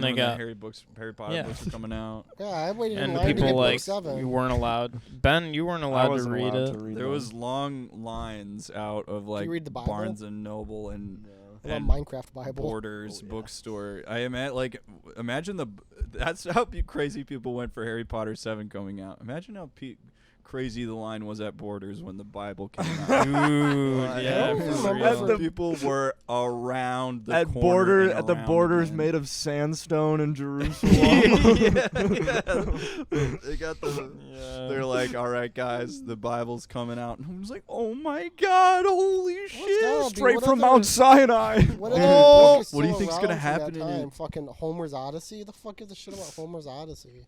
when they got Harry Potter books were coming out. Yeah, I waited in and line to people get like book 7. you weren't allowed. Ben, you weren't allowed to read it. There was long lines out of like you read the Bible? Barnes and Noble and Minecraft Bible. Borders bookstore. I imagine that's how crazy people went for Harry Potter 7 coming out. Imagine how crazy the line was at Borders when the Bible came out. Dude, yeah. People were around the corner at the borders made of sandstone in Jerusalem. yeah. They got they're like, all right, guys, the Bible's coming out. And I was like, oh my God, holy shit. Straight from Mount Sinai. What do you think's going to happen in time? Fucking Homer's Odyssey? The fuck gives a shit about Homer's Odyssey?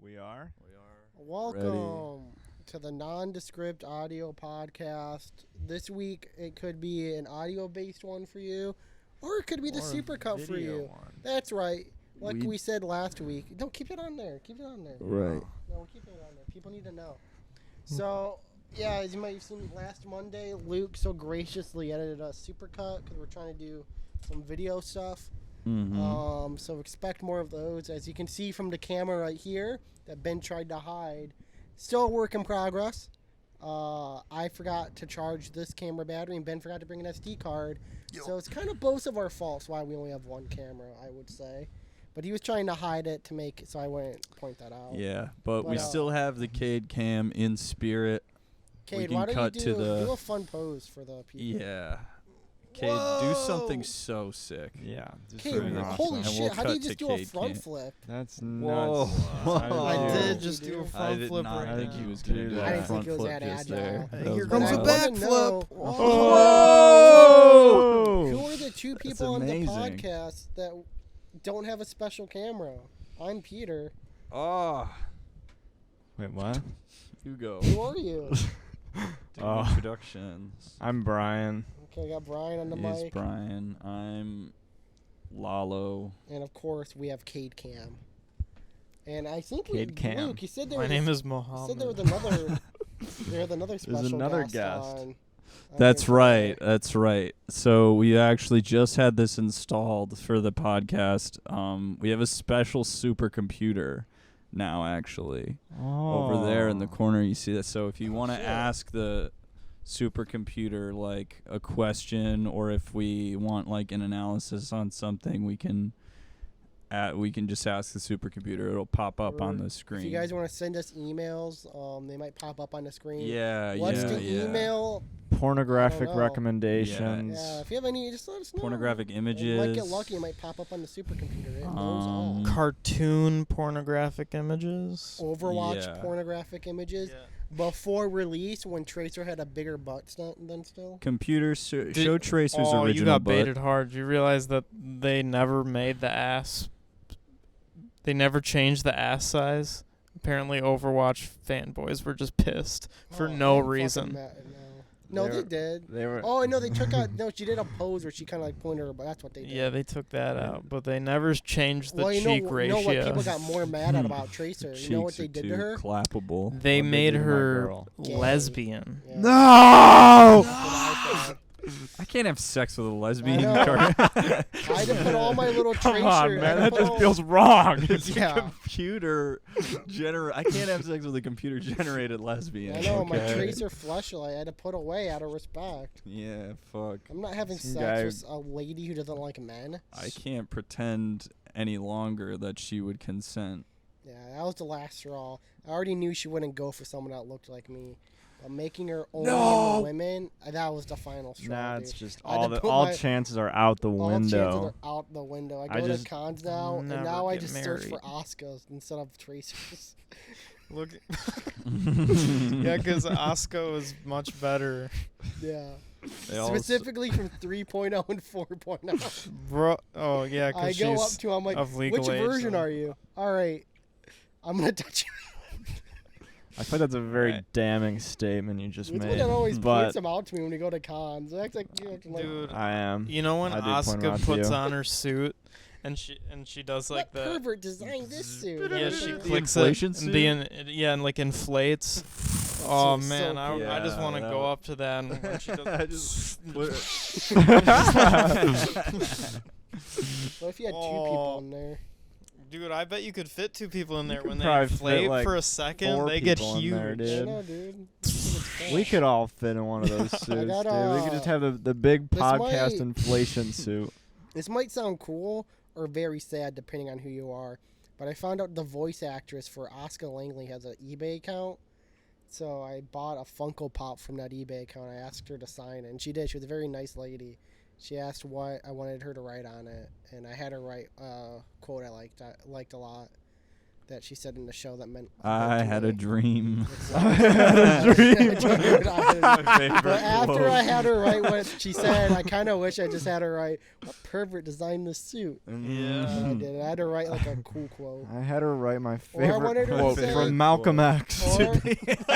We are. Welcome to the Nondescript audio podcast. This week, it could be an audio-based one for you, or it could be the supercut for you. That's right. Like we said last week. Don't keep it on there. Keep it on there. Right. No, we're keeping it on there. People need to know. So, yeah, as you might have seen last Monday, Luke so graciously edited a supercut because we're trying to do some video stuff. Mm-hmm. So expect more of those. As you can see from the camera right here that Ben tried to hide, still a work in progress. I forgot to charge this camera battery, and Ben forgot to bring an SD card. So it's kind of both of our faults why we only have one camera, I would say. But he was trying to hide it to make it so I wouldn't point that out. Yeah, but we still have the Cade cam in spirit. Cade, why don't you do a fun pose for the people? Yeah. Cade, do something so sick. Yeah. Cade, holy shit, how do you just do a front flip? That's nuts. I did just do a front flip. I didn't think he was going to do that. I didn't think it was that agile. Here comes a backflip. Whoa! Who are the two people on the podcast that don't have a special camera? I'm Peter. Oh. Wait, what? You go. Who are you? Introductions. I'm Brian. Okay, we got Brian on the He's mic. Brian. I'm Lalo. And of course, we have Cade Cam. And I think Cade Cam. Luke, you said there My was, name is you Mohammed. said there was another. There's another special There's another guest. guest. That's right. That's right. So we actually just had this installed for the podcast. We have a special supercomputer now, actually. Over there in the corner, you see that. So if you want to ask the supercomputer like a question, or if we want like an analysis on something, we can just ask the supercomputer. It'll pop up on the screen. If you guys want to send us emails, they might pop up on the screen. What's the email? Pornographic recommendations. Yeah, if you have any, just let us know. Pornographic images. You might get lucky. It might pop up on the supercomputer. It knows all. Cartoon pornographic images. Overwatch pornographic images. Yeah. Before release, when Tracer had a bigger butt than still. Computers show Tracer's original you got butt. baited hard. You realize that they never made the ass. They never changed the ass size. Apparently, Overwatch fanboys were just pissed for no reason. No, they did. Oh, no, they took out. No, she did a pose where she kind of like pointed her, but that's what they did. Yeah, they took that out, but they never changed the cheek ratio. You know what people got more mad at about Tracer? You know what they did to her? Clappable. They made her lesbian. Yeah. No! I can't have sex with a lesbian. I had to put all my little Tracer. Come on, man, that just feels wrong. It's a computer I can't have sex with a computer-generated lesbian. I know, my Tracer fleshlight I had to put away out of respect. Yeah, fuck. I'm not having sex with a lady who doesn't like men. I can't pretend any longer that she would consent. Yeah, that was the last straw. I already knew she wouldn't go for someone that looked like me. But making her only women, that was the final straw. Nah, dude. it's just all chances are out the window. All chances are out the window. I go to cons now, and now I just search for Oscars instead of Tracers. Look, yeah, because Osco is much better. Yeah. Specifically from 3.0 and 4.0. Bro, oh yeah, I go up to, I'm like, which version are you? All right, I'm gonna touch you. I think that's a very damning statement you just made. That always points them out to me when we go to cons. It acts like, dude, I am. You know when Asuka puts on her suit and she does like what pervert designed this suit? Yeah, she clicks it and like inflates. Oh man, so I just want to go up to that and when she does. But What if you had 2 people in there? Dude, I bet you could fit 2 people in there. could When they probably fit, inflate like, for a second, 4 they get people in there, huge. dude. I know, dude. It's fun. We could all fit in one of those suits, dude. We could just have the big this podcast might- inflation suit. This might sound cool or very sad depending on who you are, but I found out the voice actress for Oscar Langley has an eBay account. So I bought a Funko Pop from that eBay account. I asked her to sign it, and she did. She was a very nice lady. She asked what I wanted her to write on it, and I had her write a quote I liked a lot that she said in the show that meant. I had a dream. I had a dream. My favorite But after quote. I had her write what she said, I kind of wish I just had her write, "What pervert designed this suit?" Yeah. And I did. I had her write like a cool quote. I had her write my Or I wanted favorite her to quote say- from Malcolm X.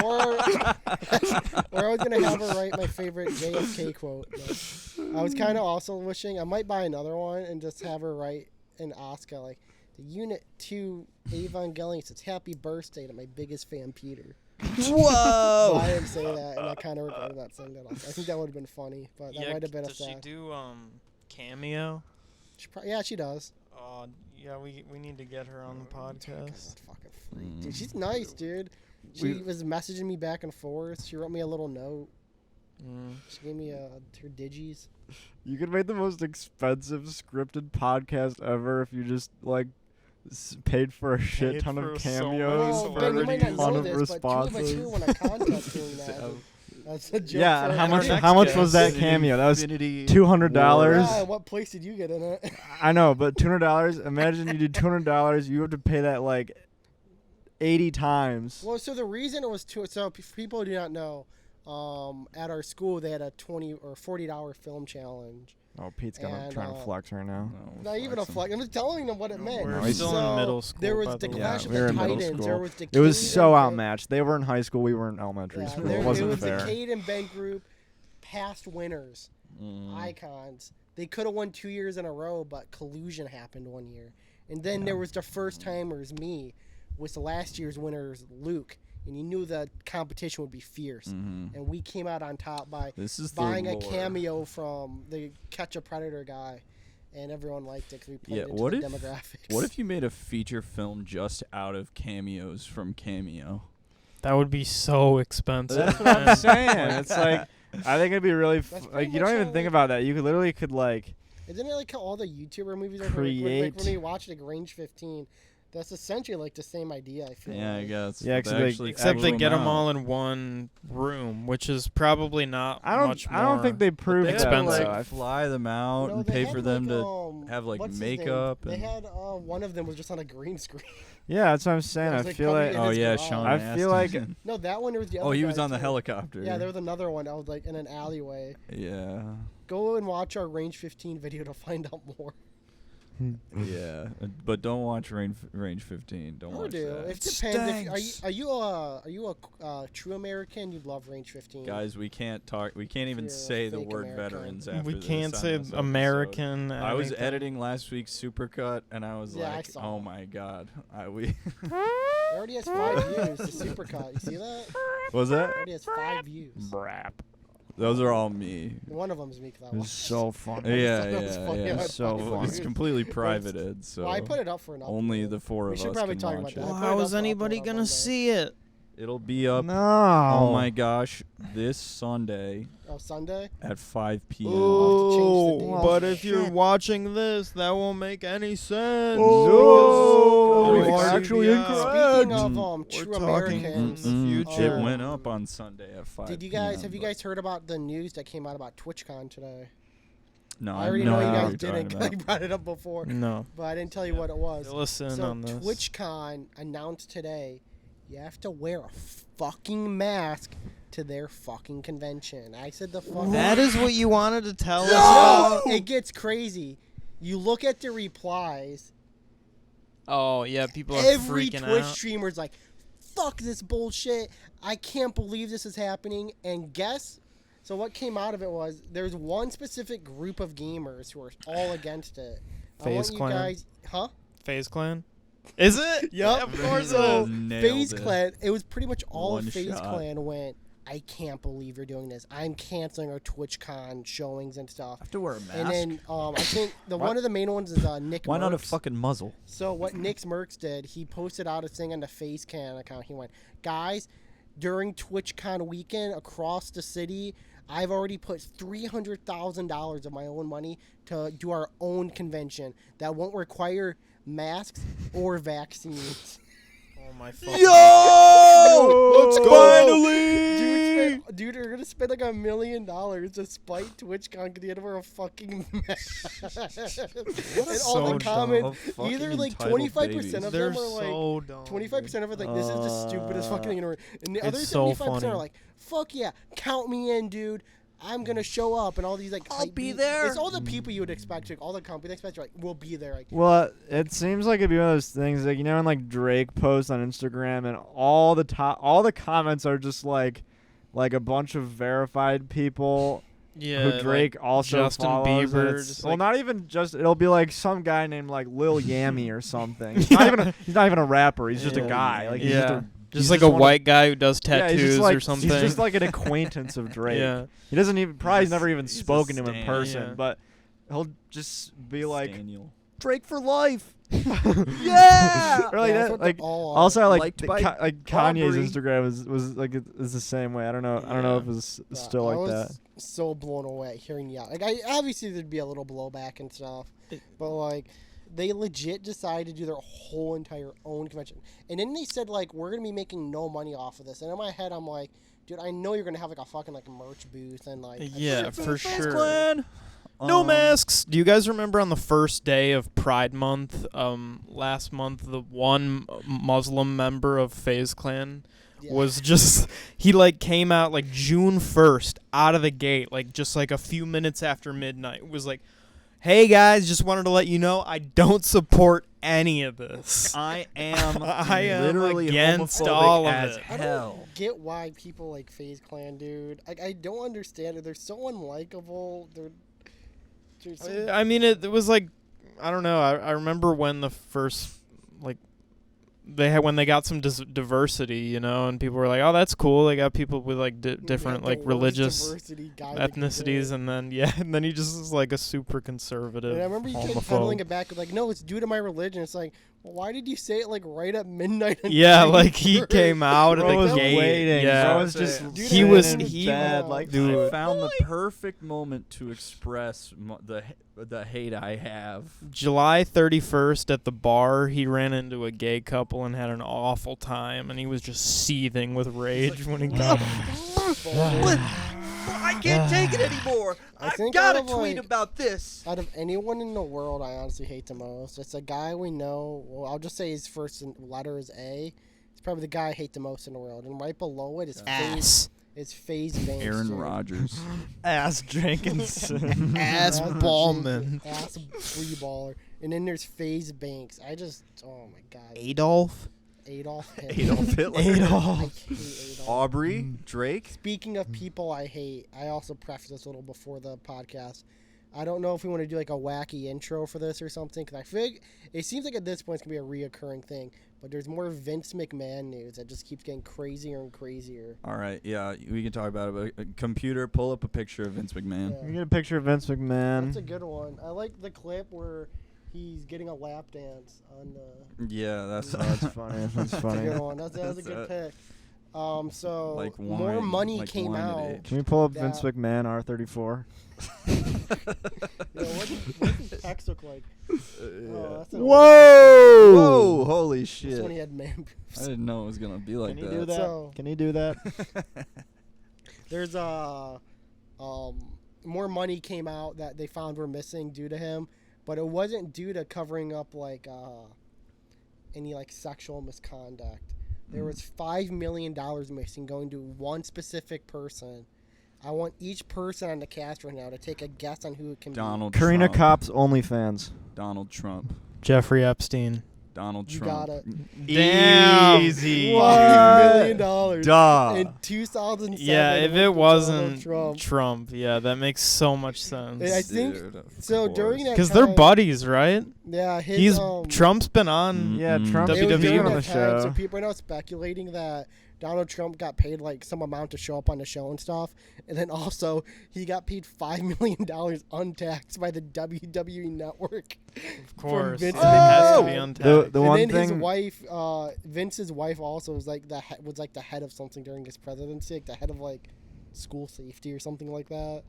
Or I was gonna have her write my favorite JFK quote. But I was kind of also wishing I might buy another one and just have her write an Oscar like the Unit 2 Evangelion says happy birthday to my biggest fan Peter. Whoa! But I didn't say that, and I kind of regretted not saying that. Also. I think that would have been funny, but that might have been a does she sad. do cameo? Yeah, she does. Yeah, we need to get her on the podcast. God, fucking freak, dude. She's nice, dude. She was messaging me back and forth. She wrote me a little note. She gave me her digis. You could make the most expensive scripted podcast ever if you just like paid for a shit Paid ton for of so cameos Well, for Ben, you a might not ton know of this, but two of us responses. here won a contest doing that. That's a joke. Yeah, for and how our much? next How much guest. was that cameo? That was Infinity $200. Yeah, what place did you get in it? I know, but $200. Imagine you did $200. You have to pay that like 80 times. Well, so the reason it was so if people do not know, at our school they had a $20 or $40 film challenge. Oh, Pete's And, trying to flex right now. Not even a flex. I'm just telling them what it meant. We're he's still So in middle school. There by was the way. Clash of we were the in middle Titans. school. There was the It was Cade so and outmatched. They were in high school. We were in elementary school. There, It wasn't it was fair. the Cade and Ben group, past winners, icons. They could have won 2 years in a row, but collusion happened one year. And then there was the first timers, me, with the last year's winners, Luke. And you knew the competition would be fierce. And we came out on top by This is buying the a lore. cameo from the Catch a Predator guy. And everyone liked it because we played Yeah, into what the if demographics. what if you made a feature film just out of cameos from Cameo? That would be so expensive. That's what I'm man. saying. It's like I think it'd be really That's like pretty you don't much even how, think like- about that. You could literally like Isn't it like how all the YouTuber movies are like Create- when you watch like Range 15? That's essentially like the same idea, I feel Yeah, I like. guess. Yeah, but 'cause they they- actually Except they flew get them out. all in one room, which is probably not much more. I don't think they proved They that. had to expensive. like though. fly them out No, and they pay had, for them like, to have like what's his name? makeup. They And had one of them was just on a green screen. Yeah, that's what I'm saying. It I was, like, feel coming like in oh his yeah, garage. Sean. I feel like- Astin. No, that one there was the other Oh, he was guy, on the too. helicopter. Yeah, there was another one that was like in an alleyway. Yeah. Go and watch our Range 15 video to find out more. Yeah, but don't watch Range 15. Don't I watch do. that. It depends. If, are you a true American? You love Range 15. Guys, we can't talk. We can't even You're a say the fake word American. veterans after We this can't on say this episode. American. I was anything. editing last week's Supercut, and I was Yeah, I like, saw "Oh it. my god, we." It already has 5 views. The supercut. You see that? It Was that? already has 5 views. Brap. Those are all me. One of them's me because I it was watched. so funny. Yeah, That was yeah, funny. yeah. I So thought it funny. It's was- completely privated, so Well, I put it up for an upload. only the four We of should us probably can talk watch about it. that. Well, I put how it is up on anybody upload gonna Monday. see it? It'll be up. No. Oh my gosh, this Sunday Oh, Sunday? at 5 p.m. Ooh, change the date. but Oh, if you're shit. watching this, that won't make any sense. Oh, because it's actually Speaking of Mm. True We're talking Americans, the future. It went up on Sunday at 5. did you guys have you guys heard about the news that came out about TwitchCon today? No, I already have no know you idea guys what you're didn't. talking 'Cause about. I brought it up before, No. but I didn't tell you what it was. Fill us in So on this. TwitchCon announced today you have to wear a fucking mask to their fucking convention. I said the fuck. That is what you wanted to tell us No! about? It gets crazy. You look at the replies. Oh, yeah, people are Every freaking Twitch out. streamer's like, fuck this bullshit. I can't believe this is happening. And guess? So what came out of it was there's one specific group of gamers who are all against it. I want FaZe you Clan. guys, huh? FaZe Clan? Is it? Yup. Of course it So is. Nailed FaZe it. Clan, it was pretty much all One of FaZe shot. Clan went, I can't believe you're doing this. I'm canceling our TwitchCon showings and stuff. I have to wear a mask. And then I think one of the main ones is Nick Why Merckx. not a fucking muzzle? So what Nick Merckx did, he posted out a thing on the FaceCam account. He went, guys, during TwitchCon weekend across the city, I've already put $300,000 of my own money to do our own convention that won't require masks or vaccines. Oh my fucking. Yo! Let's go! Finally! Dude, you're gonna spend like $1 million to spite TwitchCon because you had to wear a fucking mask. And all so the comments, Fucking either like entitled 25% babies. of They're them are like, so dumb. 25% of it like, this is the stupidest fucking thing in the world. And the It's other so 75% are funny. like, fuck yeah, count me in, dude. I'm gonna show up, and all these like I'll hype be beat- there. It's all the people you would expect, like all the companies expect, like we'll be there. Like Well, it seems like it'd be one of those things like when like Drake posts on Instagram and all the comments are just like a bunch of verified people Yeah, who Drake also Justin follows. and Bieber, it's- just well, like- not even just. It'll be like some guy named like Lil Yammy or something. He's not even a rapper. He's just a Lil guy. Like he's yeah, just just he's like just a one of- white guy who does yeah, tattoos he's just like, or something. He's just like an acquaintance of Drake. Yeah, He doesn't even probably never even he's a spoken to him in stan. person, Yeah. but he'll just be like Daniel. Drake for life. Yeah! Or like that's that. what like they all are. also like Liked by like Kanye's Aubrey. Instagram was like is the same way. I don't know if it's Yeah, still I like was that. so blown away hearing you out. Like, obviously there'd be a little blowback and stuff, but like, they legit decided to do their whole entire own convention, and then they said like, we're gonna be making no money off of this. And in my head, I'm like, dude, I know you're gonna have like a fucking like merch booth and like, yeah, for sure. Clan. No masks. Do you guys remember on the first day of Pride Month, last month, the one Muslim member of FaZe Clan Yeah. was just he like came out like June 1st out of the gate, like just like a few minutes after midnight, was like, hey guys, just wanted to let you know I don't support any of this. I am I am literally against homophobic all of as it. I hell. don't get why people like FaZe Clan, dude. Like, I don't understand it. They're so unlikable. They're so I mean, it was like, I don't know. I remember when the first, like, when they got some diversity, you know, and people were like, oh, that's cool. They got people with like different the like worst religious diversity guy that can do ethnicities, it. and then and then he just is like a super conservative And I remember you kept peddling homophobe. it back with like, no, it's due to my religion. It's like, well, why did you say it like right at midnight? on Yeah, June like he 1st? came out Bro at was the gate. waiting. Yeah, Bro was just Dude, he was sitting in he bed, like dude. I found the perfect moment to express the hate I have. July 31st at the bar, he ran into a gay couple and had an awful time, and he was just seething with rage when he got I can't take it anymore. I I've think got to out of, tweet like- about this. Out of anyone in the world, I honestly hate the most. It's a guy we know. Well, I'll just say his first letter is A. It's probably the guy I hate the most in the world. And right below it is FaZe. ass. It's FaZe Banks. Aaron dude. Rodgers. Ass Jenkinson. Ass Ballman. Ass free baller. And then there's FaZe Banks. I just, oh my god. Adolf? Adolf Hitler. Adolf Hitler. I Adolf. hate Adolf. Aubrey. Drake. Speaking of people I hate, I also prefaced this a little before the podcast. I don't know if we want to do like a wacky intro for this or something, because I feel like it seems like at this point it's going to be a reoccurring thing. But there's more Vince McMahon news that just keeps getting crazier and crazier. All right. Yeah, we can talk about it. But computer, pull up a picture of Vince McMahon. Yeah. You get a picture of Vince McMahon. That's a good one. I like the clip where he's getting a lap dance on the. Yeah, that's That's funny. That's That's a funny. good one. That was a good pick. So like more wine- money like came wine at out. age. Can we pull up Yeah. Vince McMahon R34? Yeah, what does his pecs look like? Oh, that's an Whoa! Whoa! Holy That's shit! when he had man I boobs. didn't know it was gonna be like Can he that. do that? So- Can he do that? There's more money came out that they found were missing due to him, but it wasn't due to covering up like any like sexual misconduct. There was $5 million missing going to one specific person. I want each person on the cast right now to take a guess on who it can Donald Karina Trump. Kopp's OnlyFans. Donald Trump. Jeffrey Epstein. Donald be. You Trump. got it. Damn. Easy. $5 million Duh. in 2007. Yeah, if went to it Donald wasn't Trump. Trump, yeah, that makes so much sense. I think Dude, of so. During course. that, Because they're time- buddies, right? Yeah, his Trump's been on. Yeah, Trump WWE It was during on that the time, so show. people are now speculating that Donald Trump got paid like some amount to show up on the show and stuff, and then also he got paid $5 million untaxed by the WWE network. Of course, Vince it has to be McMahon. untaxed. The And one then his thing, wife, Vince's wife, also was like the head of something during his presidency, like the head of like school safety or something like that.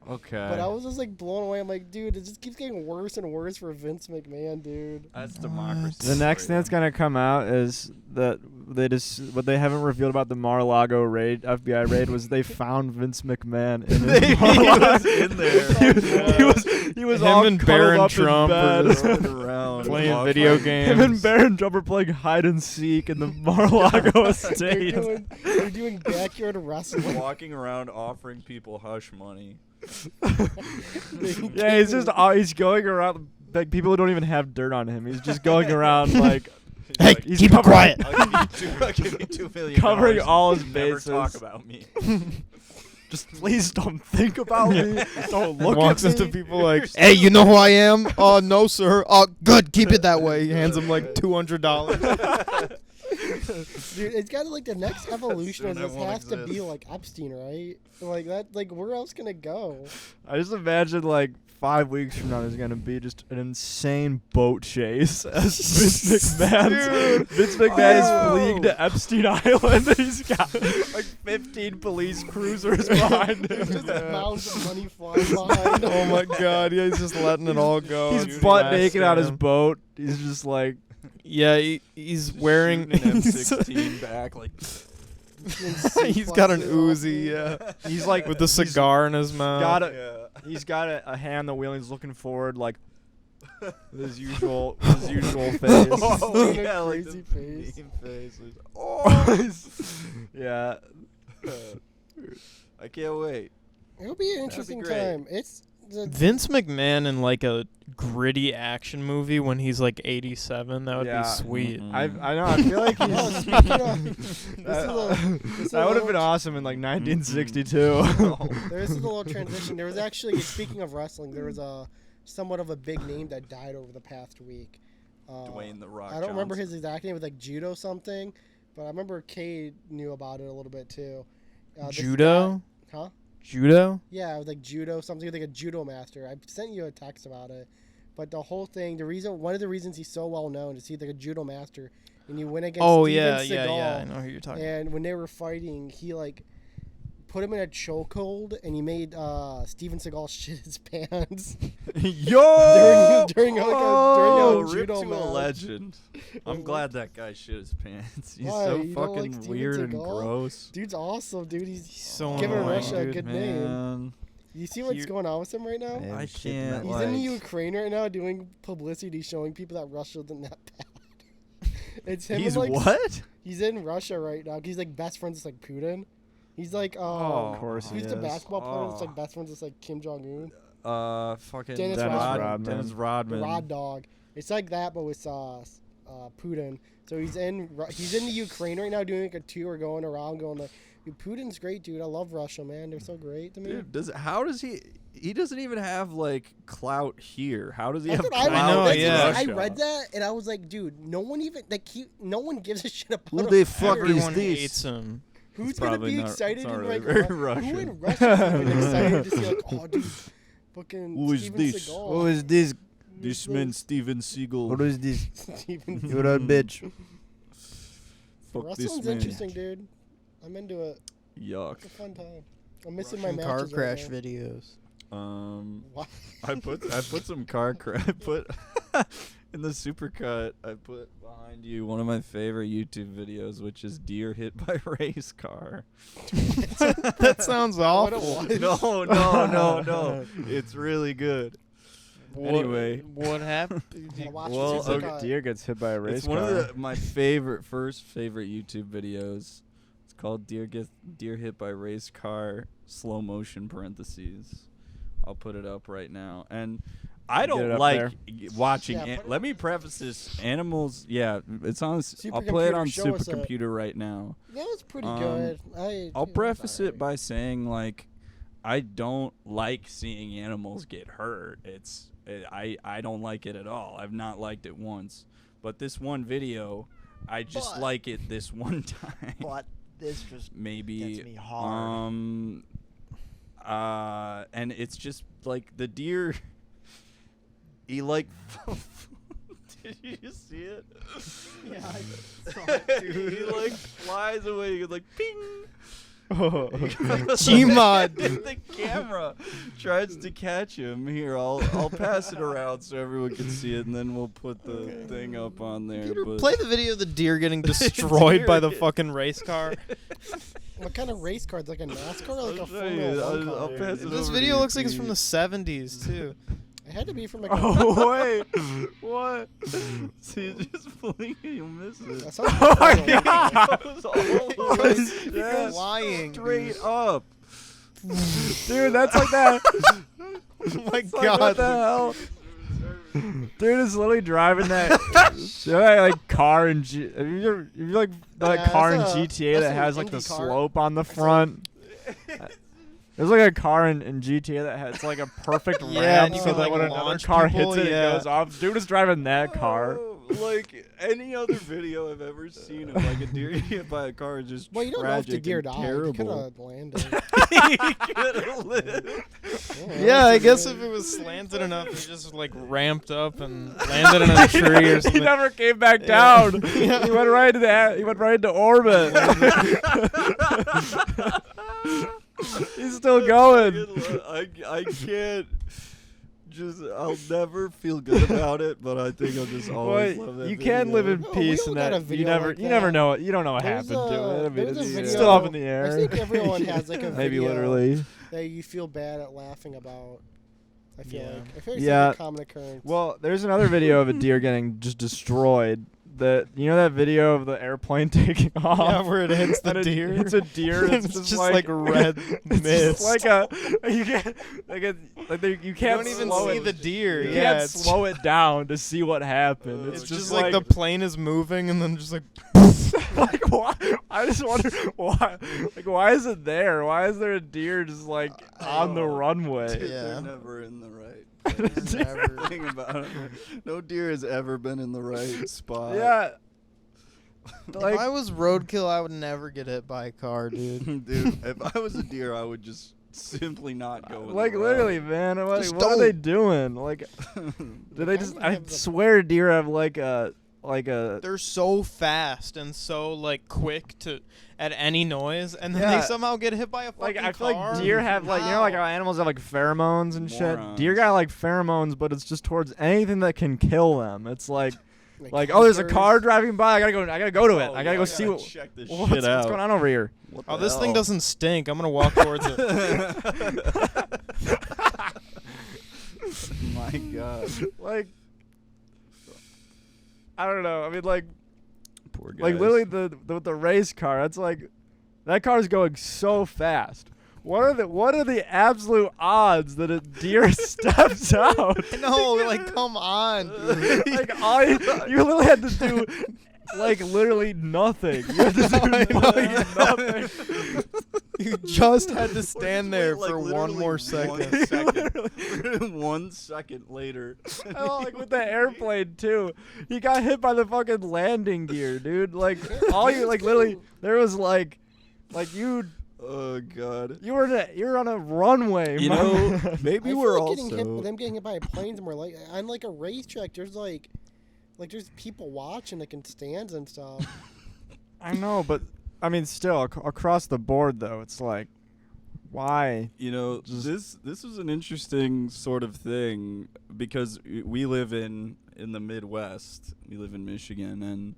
Okay. But I was just like blown away. I'm like, dude, it just keeps getting worse and worse for Vince McMahon, dude. That's democracy. the next thing that's gonna come out is that what they haven't revealed about the Mar-a-Lago raid, FBI raid, was they found Vince McMahon in his Mar-a-Lago. in there. He was Him all and cuddled Baron up Trump in are bed. just around playing video games. Him and Baron Trump are playing hide and seek in the Mar-a-Lago They're estate. doing backyard wrestling. walking around offering people hush money. Yeah, he's going around like people who don't even have dirt on him. He's just going around like Hey, he's keep it quiet. I'll give you $2 million. Covering all his Never bases. talk about me. just please don't think about me. Don't look Walks at into me. people like, "Hey, you know who I am?" "Oh, no, sir." "Oh, good. Keep it that way." He hands him like $200. Dude, it's got like the next evolution of Soon I this won't has to be exist. like Epstein, right? Like that. Like where else can it go? I just imagine like 5 weeks from now there's gonna be just an insane boat chase as Vince McMahon is fleeing to Epstein Island. He's got like 15 police cruisers behind him. Just mounds of money flying behind. Oh my God! Yeah, he's just letting it all go. He's Dude, butt last naked on his stand. boat. He's just like Yeah, he's wearing. Shooting an M16 back like. He's got an Uzi. Yeah, he's like with the cigar in his mouth. got a he's got a hand on the wheel. And he's looking forward like with his usual face. Oh, Doing a yeah, like crazy the face. mean face. Oh, Yeah. I can't wait. It'll be an interesting great. time. It's Vince McMahon in like a gritty action movie when he's like 87. That would Yeah. be sweet. Mhm. I know. I feel like Oh, he's. speaking of, this is That a would have been little- awesome in like 1962. This is a little transition. There was actually, speaking of wrestling, there was a somewhat of a big name that died over the past week. Dwayne the Rock. I don't remember Johnson. his exact name. It was like Judo something, but I remember Kay knew about it a little bit too. This Judo? guy- huh? Judo? Yeah, it was like judo something, like a judo master. I sent you a text about it, but the whole thing, one of the reasons he's so well known is he's like a judo master, and you win against Oh Steven yeah, Seagal. yeah, yeah. I know who you're talking. And when they were fighting, he like put him in a chokehold, and he made Steven Seagal shit his pants. Yo! during Oh, a rip judo to a match. legend. I'm glad that guy shit his pants. He's Why? so You don't like fucking Steven weird and Seagal? gross. Dude's awesome, dude. He's So giving annoying, Russia a dude. good name. Man, You see what's He- going on with him right now? I can't. He's like, in the Ukraine right now doing publicity showing people that Russia isn't that bad. It's him. He's and, like, what? He's in Russia right now. He's like best friends with like Putin. He's like Of course who's he the is. basketball player that's Oh. like best friends with like Kim Jong Un? Fucking Dennis Rodman. Dennis The Rodman. Rod Dog. It's like that, but with Putin. So he's in the Ukraine right now doing like a tour, going around, going like, dude, Putin's great, dude. I love Russia, man. They're so great to me. Dude, how does he? He doesn't even have like clout here. How does he That's have what clout? know, that's in yeah. what I Russia? read that and I was like, dude, no one even no one gives a shit about Who him. the fuck is Everyone this? hates him. Who's It's gonna probably be not- excited it's not in really like very who Russian. in Russia is even excited to see like, oh dude, fucking Who is Steven this? Seagal. Who is this? This man, Steven Seagal. Who is this? Steven You're a bitch. Fuck this Wrestling's man. interesting, dude. I'm into it. Yuck. It's a fun time. I'm missing Russian my car matches crash right now. videos. What? I put some car crash. I put in the supercut. I put behind you one of my favorite YouTube videos, which is deer hit by race car. That sounds What it awful. was. No. It's really good. Anyway. what happened? Gotta watch Well, the okay. supercut. Deer gets hit by a race It's one car. of my favorite YouTube videos. It's called Deer Hit by Race Car slow motion parentheses. I'll put it up right now. And I Get it don't up like there. watching Yeah, it. put it- Let me preface this. Animals, yeah, it's on. I'll play it Supercomputer, on show us it. supercomputer right now. That was pretty Um, good. I'll preface it by saying like I don't like seeing animals get hurt. I don't like it at all. I've not liked it once. But this one video, I just like it this one time. But this just maybe gets me hard. And it's just like the deer. He like. Did you just see it? Yeah, I saw it, dude. He like flies away. He's like ping. Gmod. The camera tries to catch him. Here, I'll pass it around so everyone can see it, and then we'll put the thing up on there. Peter, but play the video of the deer getting destroyed by the fucking race car. What kind of race car? Like a NASCAR or like I'll a show Formula you. 1 I'll car? pass it This over video to looks like it's you. from the 70s too. It had to be from like Oh wait, what? See, just blink and you'll miss it. That sounds Oh my like god! It goes all the way down, Flying, straight up. Dude, that's like that. Oh my It's like, what god. the hell? Dude is literally driving that, you know, that like car in have you like that Yeah, car in that's a- GTA that's that an has like the Indy car. slope on the front? There's like a car in GTA that has like a perfect Yeah, ramp and you so can, that like, when another launch car people, hits it, yeah. it goes off. Dude is driving that car. Oh, like any other video I've ever seen of like a deer hit by a car is just Well, you don't know if the tragic deer and died. He could terrible. have landed. He could have lived. Yeah, I guess if it was slanted enough, it just like ramped up and landed in a tree or He something. never came back Yeah. down. He went right into that. He went right into orbit. He's still going. I can't. I'll never feel good about it, but I think I'll just always love that You can live in No, we peace all and got a that you video never like you never that. know it. You don't know what There's happened to it. I mean, there's a it's video- still up in the air. I think everyone has like a Maybe video literally. that you feel bad at laughing about. I feel Yeah. like. I feel like Yeah. it's like a common occurrence. Well, there's another video of a deer getting just destroyed. That you know that video of the airplane taking off. Yeah, where it hits the And deer. It's a deer. It's, It's just like red It's mist. just like a you can't you You can't don't even slow see it. the deer. You Yeah, can't it's slow it down to see what happened. It's just like the plane is moving and then just like like why? I just wonder why. Like why is it there? Why is there a deer just like on the runway? Yeah. They're never in the right. Never. Thing about it. No deer has ever been in the right spot. Yeah. If I Like was roadkill, I would never get hit by a car, dude. Dude, if I was a deer, I would just simply not go. like with the literally, man. Like, Just what are they don't. doing? Like route. do they just? I'm I gonna have the- swear, deer have like a. They're so fast and so like quick to at any noise, and then Yeah. they somehow get hit by a fucking Like I feel car. like deer have like you know like how How? animals have like pheromones and shit. Morons. Deer got like pheromones, but it's just towards anything that can kill them. It's like oh, there's a hunters. car driving by. I gotta go to it. Oh, I gotta yeah, go see what. check this What's, shit out. what's going on over here? What Oh, the this thing hell? doesn't stink. I'm gonna walk towards it. My God. Like I don't know. I mean like Poor guys. like literally the race car. That's like that car's going so fast. What are the absolute odds that a deer steps out? No, like come on. dude. Like you literally had to do like literally nothing. You had to do I know, fucking yeah. nothing. You just had to stand there Like, for one literally more second. 1 second. Literally 1 second later. Oh, like with the airplane too. He got hit by the fucking landing gear, dude. Like all you like literally there was like you Oh God. were on a runway. You man. know, I maybe feel we're like getting hit, also. them getting hit by planes more like on like a racetrack. There's like there's people watching like in stands and stuff. I know, but I mean still across the board though, it's like why? You know, this was an interesting sort of thing because we live in the Midwest. We live in Michigan, and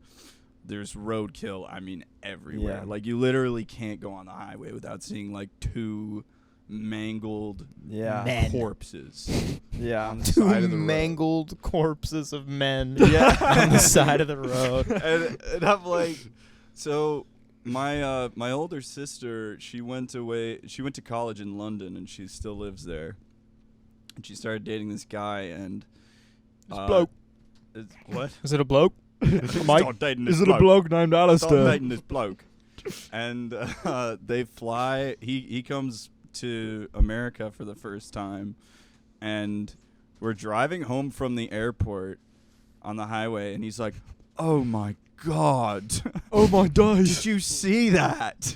there's roadkill. I mean, everywhere. Yeah. Like you literally can't go on the highway without seeing like 2 mangled Yeah. corpses Yeah. on the Two side of the road. mangled corpses of men Yeah. on the side of the road. and I'm like, so my older sister, she went to college in London, and she still lives there. And she started dating this guy, and bloke. What? Is it a bloke? Mike, Start dating this is it a bloke named Start Alistair? dating this bloke. And they fly. He comes to America for the first time, and we're driving home from the airport on the highway, and he's like, "Oh my God, Oh my days. did you see that?"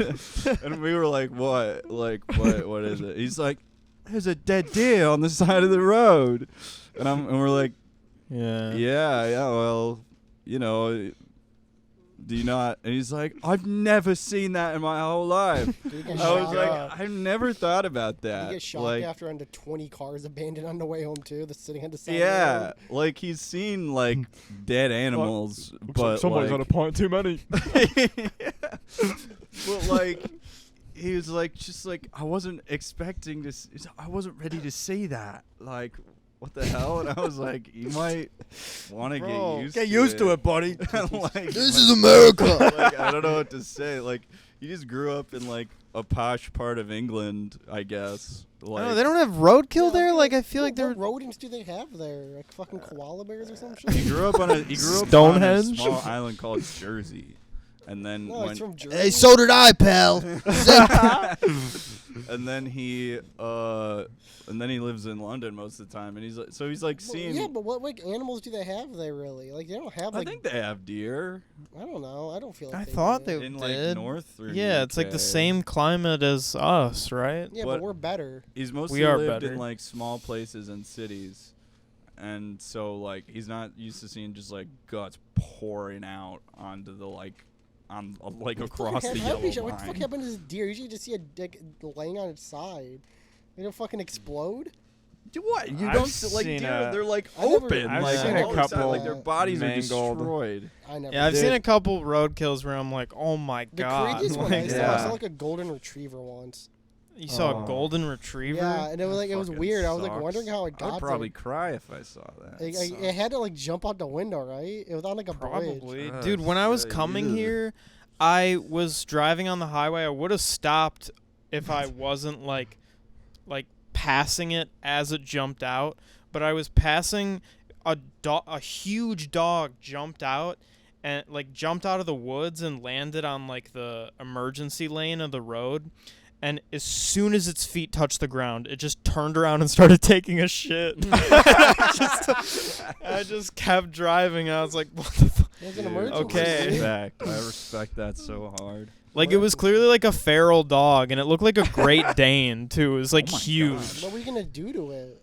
And we were like, "What? Like what? What is it?" He's like, "There's a dead deer on the side of the road," and we're like, Yeah. yeah. Well, you know. Do you not? And he's like, "I've never seen that in my whole life." Did he get I was shot? like, I've never thought about Did that. he get shot like, after under 20 cars abandoned on the way home too? That's sitting on the side. yeah, Of the like he's seen like dead animals, but Someone's like, on a point too many. but like, he was like, just like, I wasn't expecting this. I wasn't ready to see that. Like, what the hell? And I was like, you might want to get used to it, buddy. like, This is America. like, I don't know what to say. Like, he just grew up in like a posh part of England, I guess. Like, No, they don't have roadkill Yeah, there. Like I feel what- like they're what rodents do they have there? Like fucking koala bears or some shit? he grew up on a Stonehenge? small island called Jersey, and then No, when it's from Jersey. Hey, so did I, pal. and then he lives in London most of the time, and he's like, Well, seeing. yeah, but what like animals do they have there really? Like they don't have I like think they have deer I don't know. I don't feel like I they thought do. they in like did. North or Yeah, it's like the UK. same climate as us, right? Yeah, but- but we're better. He's mostly We are lived better. in like small places and cities, and so like he's not used to seeing just like guts pouring out onto the like across the yellow What the fuck line. happened to this deer? Usually you just see a dick laying on its side. They don't fucking explode. What? You I've don't see, like seen deer? a- They're like I've never- open. I've like, seen a all the time, couple like their bodies mangled. are destroyed. I never. Yeah, I've did. seen a couple roadkills where I'm like, oh my The god. craziest one I Like, saw, I yeah. saw like a golden retriever once. You saw Oh. a golden retriever? Yeah, and it was like it was Fucking weird. I was like sucks. wondering how it got I'd probably there. cry if I saw that. It had to like jump out the window, right? It was on like a bridge. Probably. Ugh, Dude, when I was shit, coming ew. here, I was driving on the highway. I would have stopped if I wasn't like passing it as it jumped out, but I was passing a huge dog jumped out and like jumped out of the woods and landed on like the emergency lane of the road. And as soon as its feet touched the ground, it just turned around and started taking a shit. I just kept driving. I was like, what the fuck? It was an Dude, emergency. Okay. dude. I respect that so hard. Like, it was clearly like a feral dog, and it looked like a Great Dane, too. It was, like, Oh my huge. What were you gonna do to it?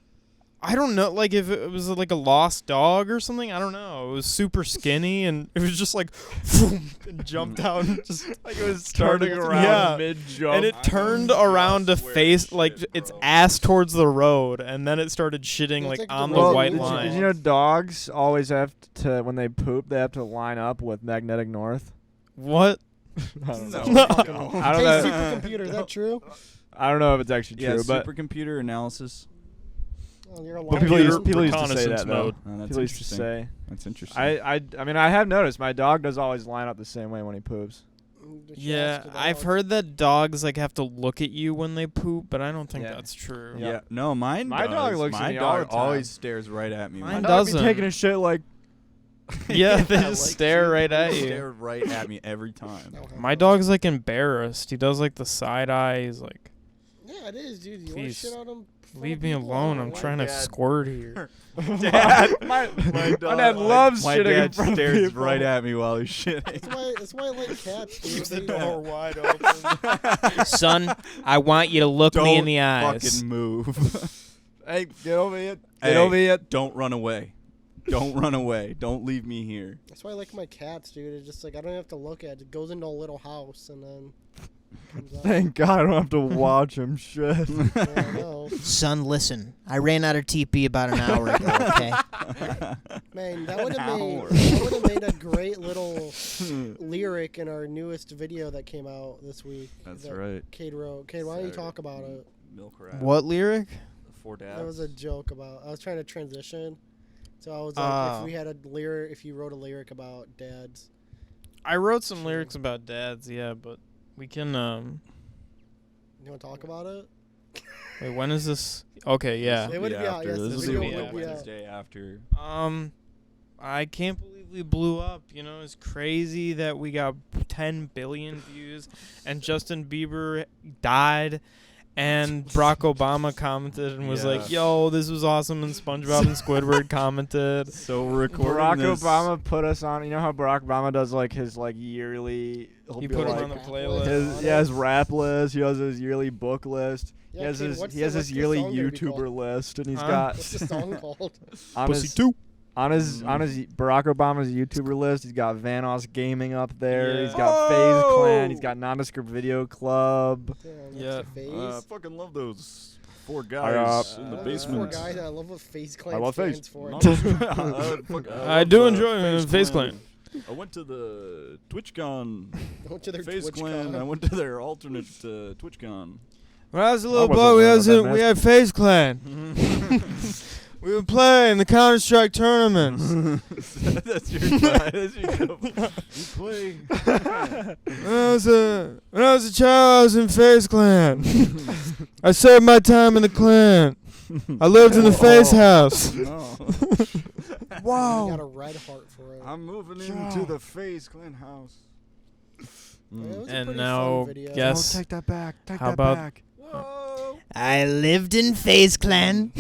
I don't know, like, if it was, like, a lost dog or something. I don't know. It was super skinny, and it was just, like, boom, and jumped out and just, Like it was Started- turning around yeah. mid-jump. and it I turned know around to just where face, shit, like, its bro. ass towards the road, and then it started shitting, It's like, like the on the road white did line. Did you know dogs always have to, when they poop, they have to line up with magnetic north? What? I don't No. know. No. Fucking- I don't Hey, know. supercomputer, is that true? I don't know if it's actually Yeah, true, but supercomputer analysis. Oh, you're a But liar. people Computer used, people used to say reconnaissance that though. mode. Oh, that's People used to interesting. say. That's interesting. I mean, I have noticed my dog does always line up the same way when he poops. Did you Yeah, ask the I've dog? heard that dogs, like, have to look at you when they poop, but I don't think Yeah. that's true. yeah. No, mine My does. dog looks at My me all dog the time. always stares right at me. Mine when My I- dog be doesn't. taking a shit like. Yeah, they like, just stare right at you. Stare right at me every time. No, My dog's like embarrassed. He does like the side eye. He's like, Yeah, it is, dude. You want to Please, shit on him? leave me alone. I'm trying to dad- squirt here. Dad, my my dad loves my shitting in dad front of stares people. right at me while he's shitting. That's why I like cats. Dude. Keeps the They- door wide open. Son, I want you to look me in the eyes. Fucking move. Hey, get over here. Get Hey, over here. Don't run away. Don't run away. Don't leave me here. That's why I like my cats, dude. It's just like I don't have to look at it. It goes into a little house and then comes out. Thank God I don't have to watch him shit. Yeah, I know. Son, listen. I ran out of TP about an hour ago, okay? Man, that would have An made hour. that would have made a great little lyric in our newest video that came out this week. That's that right. Cade wrote. Cade, why don't you Saturday. talk about it? Milk rat. What lyric? Four dads. That was a joke about. I was trying to transition, so I was like, Oh. if we had a lyric, if you wrote a lyric about dads, I wrote some lyrics about dads, yeah, but we can, you want to talk about it? wait, when is this? Okay, yeah. It would be out. Yes, This the is video gonna be would out be out. Wednesday after. I can't believe we blew up. You know, it's crazy that we got 10 billion views and Justin Bieber died And Barack Obama commented and was Yeah. like, "Yo, this was awesome." And SpongeBob and Squidward commented. So we're recording Barack this. Obama put us on. You know how Barack Obama does like his like yearly. He be put him like, on the Rap playlist. list. his rap list. He has his yearly book list. Yeah, he has kid, his what's he the- has what's his the yearly song gonna be YouTuber called? list, and he's Huh? got What's the song called? on Pussy his too. on his Barack Obama's YouTuber list. He's got Vanos Gaming up there. Yeah. He's got FaZe Clan. He's got Nondescript Video Club. Damn, what's Yeah. the phase? Fucking love those 4 I guys in the Those basement. 4 guys, I love what FaZe Clan I love FaZe. stands for. I do enjoy FaZe Clan. I went to the TwitchCon. I went to their FaZe Twitch Clan. I went to their alternate TwitchCon. When I was a little wasn't boy, wearing that we mask. had FaZe Clan. We would play in the Counter-Strike tournaments. That's your guy. That's your joke. You play. When I was a child, I was in FaZe Clan. I served my time in the clan. I lived in the FaZe house. No. You Wow. got a red heart for it. I'm moving into the FaZe Clan house. Yeah, it was a And pretty now, fun video. guess- take that back. Take How that about- back. I lived in FaZe Clan.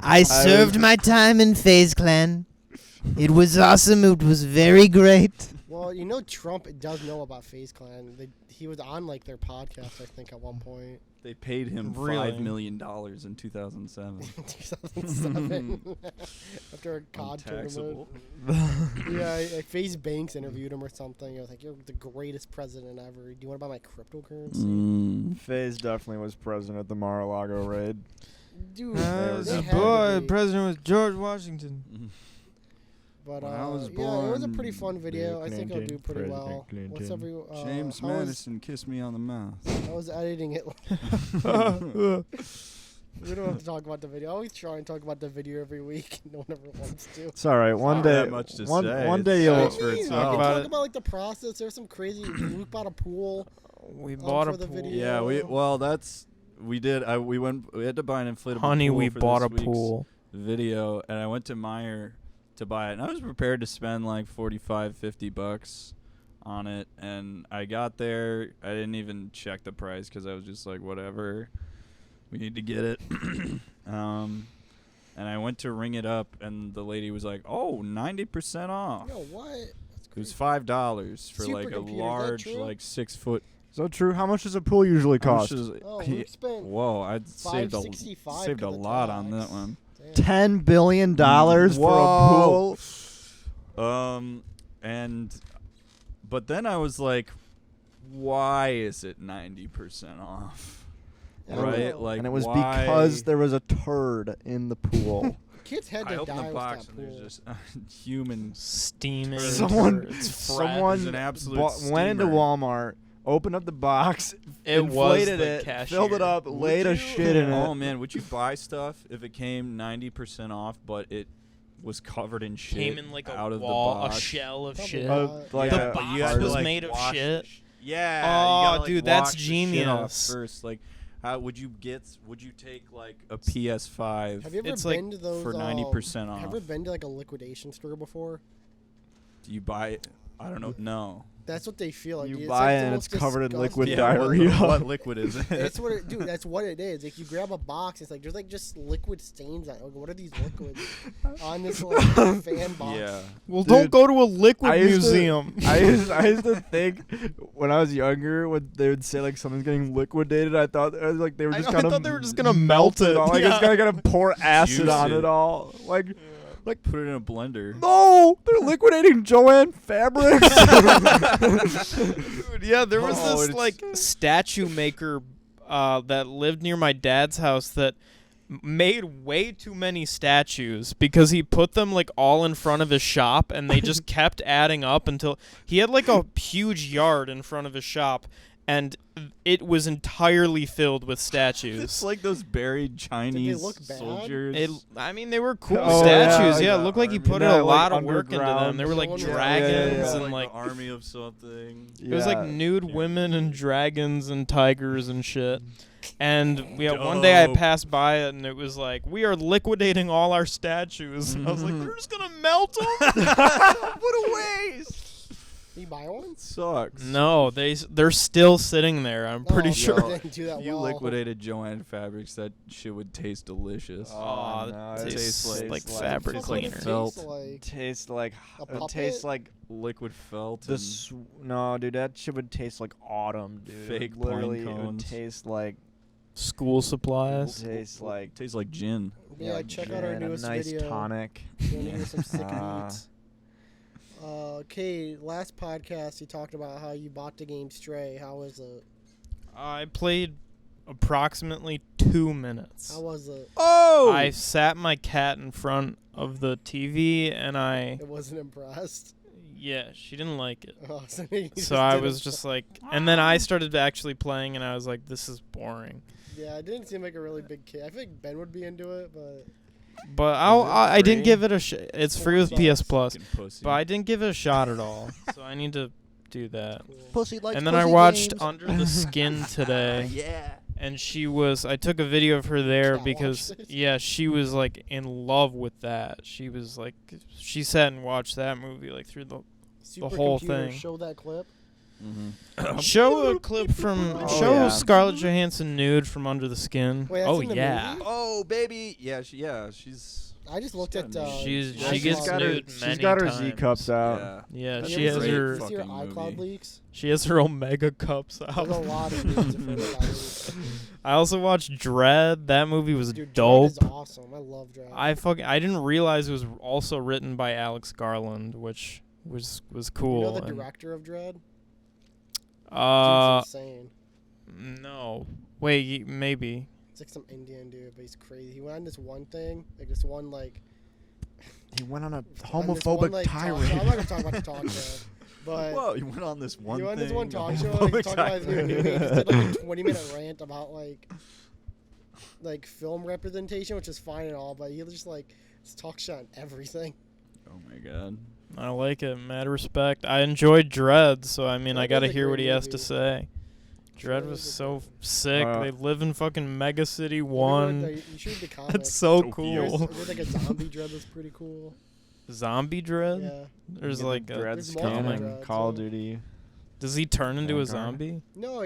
I served my time in FaZe Clan. It was awesome. It was very great. Well, you know Trump does know about FaZe Clan. He was on like their podcast, I think, at one point. They paid him Really? $5 million in 2007. 2007. After a COD tournament. Untaxable. Yeah, FaZe Banks interviewed him or something. I was like, "You're the greatest president ever. Do you want to buy my cryptocurrency?" FaZe definitely was present at the Mar-a-Lago raid. Dude, As they a had to boy, be. president was George Washington. But When I was yeah, it was a born, pretty fun video. Bill I think I'll do Clinton, pretty President well. What's Clinton. every James how was- Madison kissed me on the mouth. I was editing it. We don't have to talk about the video. I always try and talk about the video every week. No one ever wants to. It's all right. One not day, that much to one say. day It's you'll. nice for I itself. can About talk it. about like the process. There's some crazy. Luke bought a pool. We bought for a the pool. video. Yeah, we did. We had to buy an inflatable Honey, pool we for bought this a week's pool. video, and I went to Meijer to buy it, and I was prepared to spend like $45-50 on it, and I got there, I didn't even check the price because I was just like, whatever, we need to get it. And I went to ring it up, and the lady was like, oh, 90% off. Yo, what? That's It was crazy. $5 for like a Supercomputer, is that large, true? like 6 foot. Is that true? How much does a pool usually How much cost? is- Oh, he- Luke spent Whoa, I saved $5.65 saved a for the lot on tax. that one. Damn. $10 billion for a Whoa. pool. But then I was like, why is it 90% off? I don't Right? know. Like, And it was why? because there was a turd in the pool. Kids had I to opened die the with box that and pool. there's just human. Steaming. Someone- It's someone It's an absolute went into steamer. Walmart, opened up the box, It was inflated the it, cashier. filled it up, Would laid a you? shit in Oh it. man, would you buy stuff if it came 90% off, but it was covered in shit? Came in like a out of wall, the a box? shell of Probably shit. not. Like The a box you had to, was like, made of wash shit? the Yeah. Oh, you gotta, like, dude, that's wash the shit off genius. first, like, how would you take like a PS5 Have you ever It's been like to those for 90% Have off? you ever been to like a liquidation store before? Do you buy it? I don't know. No. That's what they feel like. You dude. buy like it the and most it's covered in liquid disgusting- diarrhea. What liquid is it? That's what it, dude. That's what it is. Like you grab a box, it's like there's like just liquid stains on it. Like, what are these liquids on this like fan box? Yeah. Well, Dude, don't go to a liquid I used to- museum. I used to think when I was younger when they would say like something's getting liquidated, I thought it was like they were just I gonna thought they were just gonna melt it. all. Like Yeah. it's gonna pour acid Juice on it. it all. Like Put it in a blender. no, they're liquidating Joanne fabrics. Dude, yeah, there was Oh, this it's- like statue maker that lived near my dad's house that made way too many statues because he put them like all in front of his shop and they just kept adding up until he had like a huge yard in front of his shop and it was entirely filled with It's statues. like those buried Chinese look bad? soldiers. I mean, they were cool Oh, statues. yeah, Yeah, like it looked like he army. put Yeah, a lot like of work into them. underground. They were like Yeah, yeah, yeah. dragons Yeah. and like like the army of something. it was like nude Yeah. women and dragons and tigers and shit. And one day I Dope. passed by it and it was like, we are liquidating all our statues. I was like, they're just gonna melt them. What a waste. you buy one? Sucks. No, they're still sitting there. I'm pretty Oh, sure. they didn't do that If you well. liquidated Joanne fabrics, that shit would taste delicious. Oh, no, it it tastes like What fabric the fuck like would it cleaner. felt. taste like? tastes like A it tastes puppet? like Liquid felt. the and no, dude. That shit would taste like autumn, dude. Fake Literally, pine it would cones. taste like School supplies. tastes like tastes like gin. Yeah, like check out our gin, a newest nice video. tonic. Gonna hear some sick Ah. beats. Okay, last podcast you talked about how you bought the game Stray. How was it? I played approximately 2 minutes. How was it? Oh, I sat my cat in front of the TV and It wasn't impressed. yeah, she didn't like it. Oh, so you So just I didn't was just like, and then I started actually playing and I was like, this is boring. Yeah, it didn't seem like a really big kid. I feel like Ben would be into it, but But it I didn't free? give it a it's free with $40. PS Plus, Fucking pussy. but I didn't give it a shot at all. So I need to do that. cool. Pussy likes And then I pussy watched games. Under the Skin today. yeah. And I took a video of her there Can't because, watch this. yeah, she was like in love with that. She was like, she sat and watched that movie like through the whole Supercomputer, thing. Show that clip. show a clip from Oh, show yeah. Scarlett Johansson nude from Under the Skin. Wait, that's Oh in the yeah, movie? Oh baby, yeah, she's. I just looked She's at. got a name. She's yeah, she she's gets got nude She's many got her times. Z cups out. Yeah. Yeah, That's she a has great her You see her fucking iCloud movie. leaks? she has her Omega cups There's a out. lot of memes of her iCloud leaks. I also watched Dread. That movie was Dude, Dread dope. is awesome. I love Dread. I didn't realize it was also written by Alex Garland, which was cool. You know the and- director of Dread? Uh, Dude's insane. no. Wait, maybe. It's like some Indian dude, but he's crazy. He went on this one thing, like this one like He went on a on this homophobic one, like, tirade. I'm not gonna talk about the talk show, but Whoa, you went on this one he thing. went on this one talk show. homophobic He talked about his new tirade. movie. He just did like a 20-minute rant about like film representation, which is fine and all, but he just like just talk shit on everything. Oh my god. I like it. Mad respect. I enjoyed Dread, so I mean, I Dread gotta is a hear what great he has to movie. say. Dread Dread was is a so great- sick. They live in fucking Mega City You 1. should read the comics. That's so Tokyo. There's, cool. there's like a zombie Dread that's pretty cool. Zombie Dread? Yeah. There's like a, There's Dread's multiple canon. Dreads, Call of yeah. Duty. does he turn into a Vanguard. zombie? No,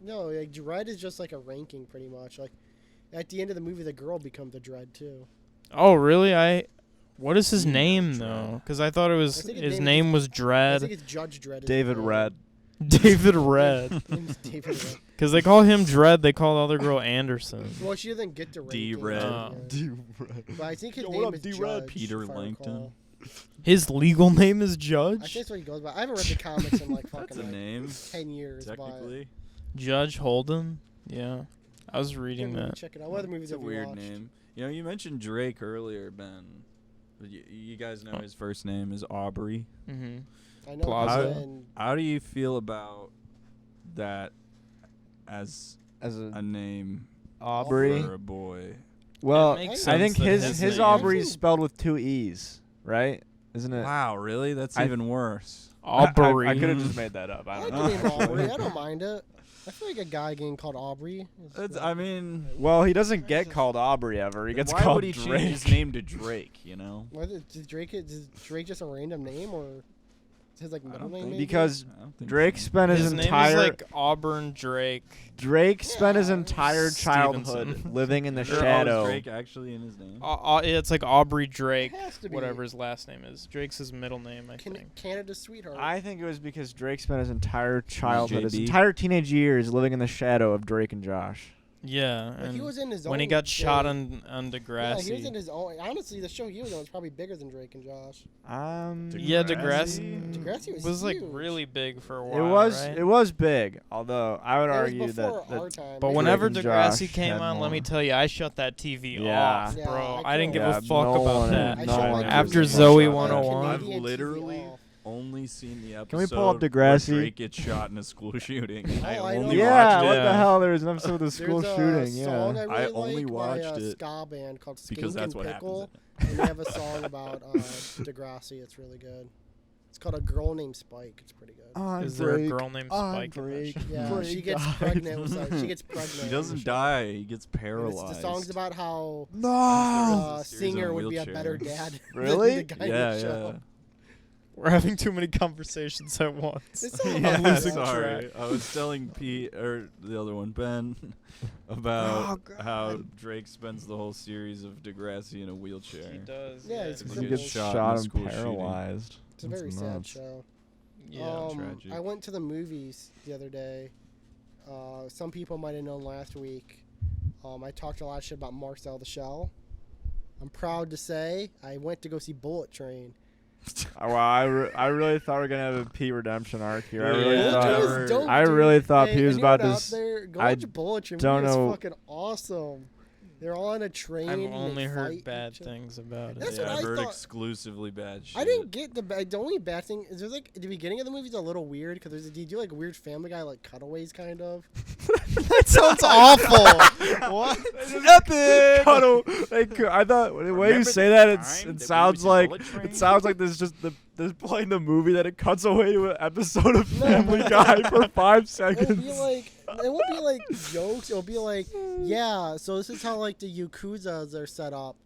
no. Like Dread is just like a ranking, pretty much. Like at the end of the movie, the girl becomes a Dread too. Oh, really? What is his Female name Dread. though? Because I thought it was I think his his name name was I think Dread. it's Judge Dread. is David his name. Red. David Red. His name's David Red. Because they call him Dread. They call the other girl Anderson. Well, she doesn't get to ranking. D-Red. Oh. But I think his Yo, name what up, is D-Red? Judge. Peter if I Langton. recall. His legal name is I think Judge? that's what he goes by. I haven't read the comics in like That's fucking a like name, 10 years. technically. Judge Holden? Yeah. I was But reading that. check it out. What other movies It's a have you weird watched? name. You know, you mentioned Drake earlier, Ben. But you guys know his first name is Aubrey. Mm-hmm. I know. Plaza. And How do you feel about that as As a name Aubrey. for a boy? Well, It makes I think sense that his his his name- Aubrey's spelled with 2 E's, right? Isn't it? Wow, really? That's I- even worse. Aubrey. I could have just made that up. I I like don't the know. name Aubrey. I don't mind it. I feel like a guy getting called Aubrey. That's, I mean, Well, he doesn't get called Aubrey ever. He gets why called would he Drake. change his name to Drake? You know? Is Drake just a random name or is his like I middle don't name? think- maybe? Because I don't think Drake so. spent his His name entire is like Auburn Drake. Drake spent his Yeah. entire childhood Stevenson. living in the Is there shadow. always Drake actually in his name? It's like Aubrey Drake, It has to be. whatever his last name is. Drake's his middle name, I think. Canada's sweetheart. I think it was because Drake spent his entire childhood, his JB. entire teenage years living in the shadow of Drake and Josh. Yeah, Like, and he was in his when he own got shot thing. on Yeah, Degrassi. he was in his own. Honestly, the show he was on was probably bigger than Drake and Josh. Yeah, Degrassi Degrassi was like huge. really big for a It while. was right? it was big, although I would It was argue before that our time. But Like, whenever Drake and Degrassi Josh came had on, let me more. tell you, I shut that TV Yeah. off, Yeah, bro. I I didn't give Yeah, a fuck no about one- that. I no shut one my After TV Zoe off. 101. I've Canadian TV literally off. only seen the episode Can we pull up where Degrassi? Drake gets shot in a school shooting. I I only know. yeah, watched what it the hell? There was an episode of the There's school a shooting. song Yeah, I really I only like watched by a it ska band called Skink because that's and what Pickle, happens. and they have a song about Degrassi. It's really good. It's called A Girl Named Spike. It's pretty good. Is there a girl named Spike in that Drake. show? Yeah, Drake she gets died. pregnant. With, she gets pregnant. He in the doesn't show. die. He gets And paralyzed. the song's about how No. He's a series Singer on would be a wheelchair. better dad Really? than the guy Yeah, in the show. yeah. We're having too many conversations at once. It's all Yeah, I'm losing sorry. track. I was telling Pete, or the other one, Ben, about Oh, God. how Drake spends the whole series of Degrassi in a wheelchair. He does. Yeah, it's Because He he gets gets shot shot in a and school shooting. paralyzed. It's a very That's sad nuts. show. Yeah. Tragic. I went to the movies the other day. Some people might have known last week. I talked a lot of shit about Marcel the Shell. I'm proud to say I went to go see Bullet Train. Well, I really thought we were gonna have a P redemption arc here. I Yeah. really Bullet thought. Train thought- is dope, I dude. really thought Hey, he was anyone about to. out there, go I watch Bullet Train. don't It's know- fucking awesome. They're all on a train. I've and only they heard fight bad each other. things about it. That's yeah, what I've I heard thought. exclusively bad shit. I didn't get the only bad thing is there's like the beginning of the movie's a little weird because they do like weird Family Guy like cutaways kind of. That sounds awful. What? Epic. I thought the way you Remember say the that time that it we sounds was in like Bullet Train? it sounds like there's just there's playing the movie that it cuts away to an episode of Family Guy for 5 It'll seconds. be like it won't be like jokes. It'll be like yeah. So this is how like the Yakuzas are set up,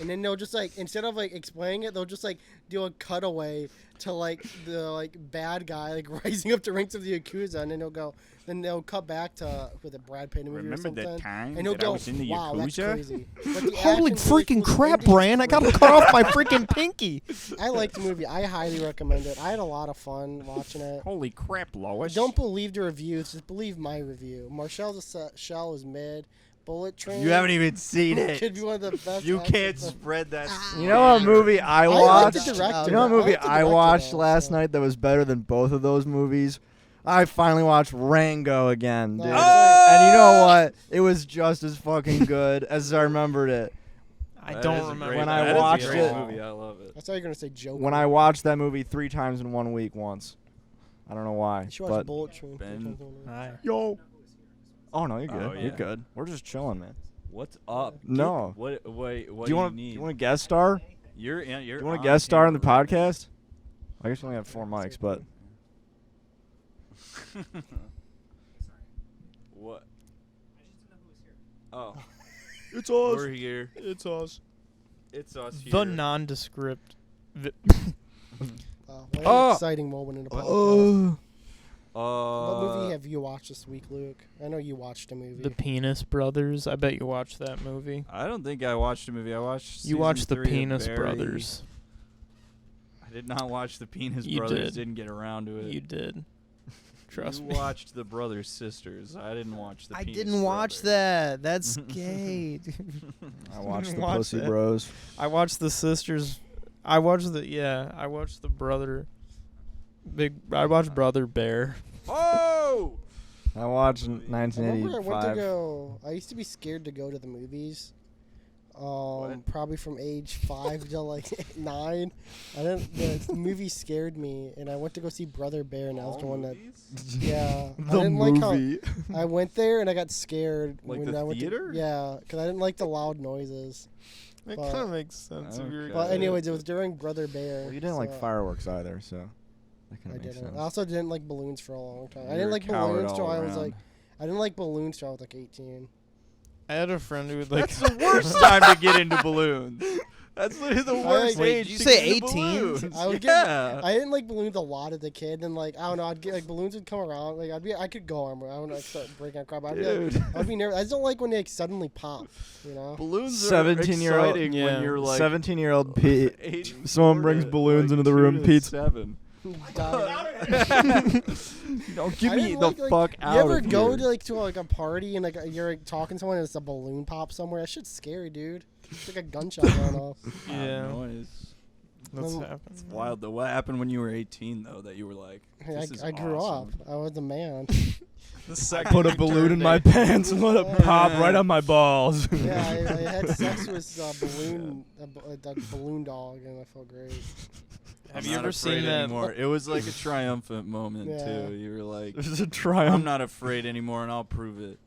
and then they'll just like instead of like explaining it, they'll just like do a cutaway to like the like bad guy like rising up the ranks of the Yakuza, and then they'll cut back to with a Brad Pitt movie or Remember something. that time And he'll that I go, was in the wow, that's Yakuza? crazy. But the Holy action's really freaking cool. The crap, ending's Brian! I gotta great. cut off my freaking pinky. I like the movie. I highly recommend it. I had a lot of fun watching it. Holy crap, Lois. Don't believe the reviews. Just believe my review. Marcel's Shell is mid. Bullet Train. You haven't even seen it. Could be one of the best. You actions can't of- spread that. You know what movie I like watched? the director. You know what I movie like the I director, watched though, last so. night that was better than both of those movies? I finally watched Rango again, dude. Oh! And you know what? It was just as fucking good as I remembered it. I That don't is a remember. great- When I that is a watched great it- movie. I love it. I thought you were gonna say Joker. When I watched that movie 3 times in 1 week once. I don't know why. You should watch But Bullet Train. Ben- Hi. yo. Oh no, you're good. Oh, You're yeah. good. We're just chilling, man. What's up? No. What? Wait. What do you want? want to guest star? You're. Do you want to guest star in the podcast? I guess we only have 4 mics, but What? Oh, it's we're here. It's us. It's us here. The Nondescript. What an Oh. exciting moment in the podcast. Oh. What movie have you watched this week, Luke? I know you watched a movie. The Penis Brothers. I bet you watched that movie. I don't think I watched a movie. I watched. You season watched The 3 of Penis Barry. Brothers. I did not watch The Penis You Brothers. did. Didn't get around to it. You did. Trust you me. watched The Brothers Sisters. I didn't watch The I Penis didn't watch Brothers. that. That's gay. I watched didn't the watch Pussy that. Bros. I watched the sisters. I watched the brother. I watched Brother Bear. Oh! I watched I remember I went to 1985. go. I used to be scared to go to the movies. Probably from age 5 to like 9. The movie scared me, and I went to go see Brother Bear, and that was the one that. Yeah, I The didn't movie. like how I went there and I got scared Like when the I went theater? to. Yeah, because I didn't like the loud noises. That But- kind of makes sense. If you're Okay. But anyways, it was during Brother Bear. Well, you didn't like so fireworks either, so that I kind of makes didn't. sense. I also didn't like balloons for a long time. I You're didn't a like coward balloons till all I was around. like. I didn't like balloons till I was like 18. I had a friend who would like. That's the worst time to get into balloons. That's literally the worst Wait, age did you to say get into 18? balloons. I would yeah. I didn't like balloons a lot as a kid, and like I don't know, I'd get like balloons would come around, like I could go on, but I don't know, I'd start breaking out crap. I'd be like, Dude. I'd be nervous. I just don't like when they like suddenly pop, you know. Balloons are 17-year-old exciting Yeah. when you're like 17-year-old Pete. 8, Someone 4 brings to, balloons like, into the 2 room, to Pete's- 7. Don't give I me didn't the like, fuck out You ever of go here. to like to like a party and like you're like talking to someone and it's a balloon pop somewhere? That shit's scary, dude. It's like a gunshot going off. Yeah. Noise. That's Um, happened. It's wild though. What happened when you were 18 though that you were like, Hey, this is I grew awesome. up. I was a man. The I second put a you balloon in turned my 18. pants and let it pop right on my balls. Yeah, I had sex with a balloon dog, and I felt great. Have I'm you not ever afraid seen that? anymore. It was like a triumphant moment Yeah. too. You were like, This is a I'm triumph. not afraid anymore, and I'll prove it.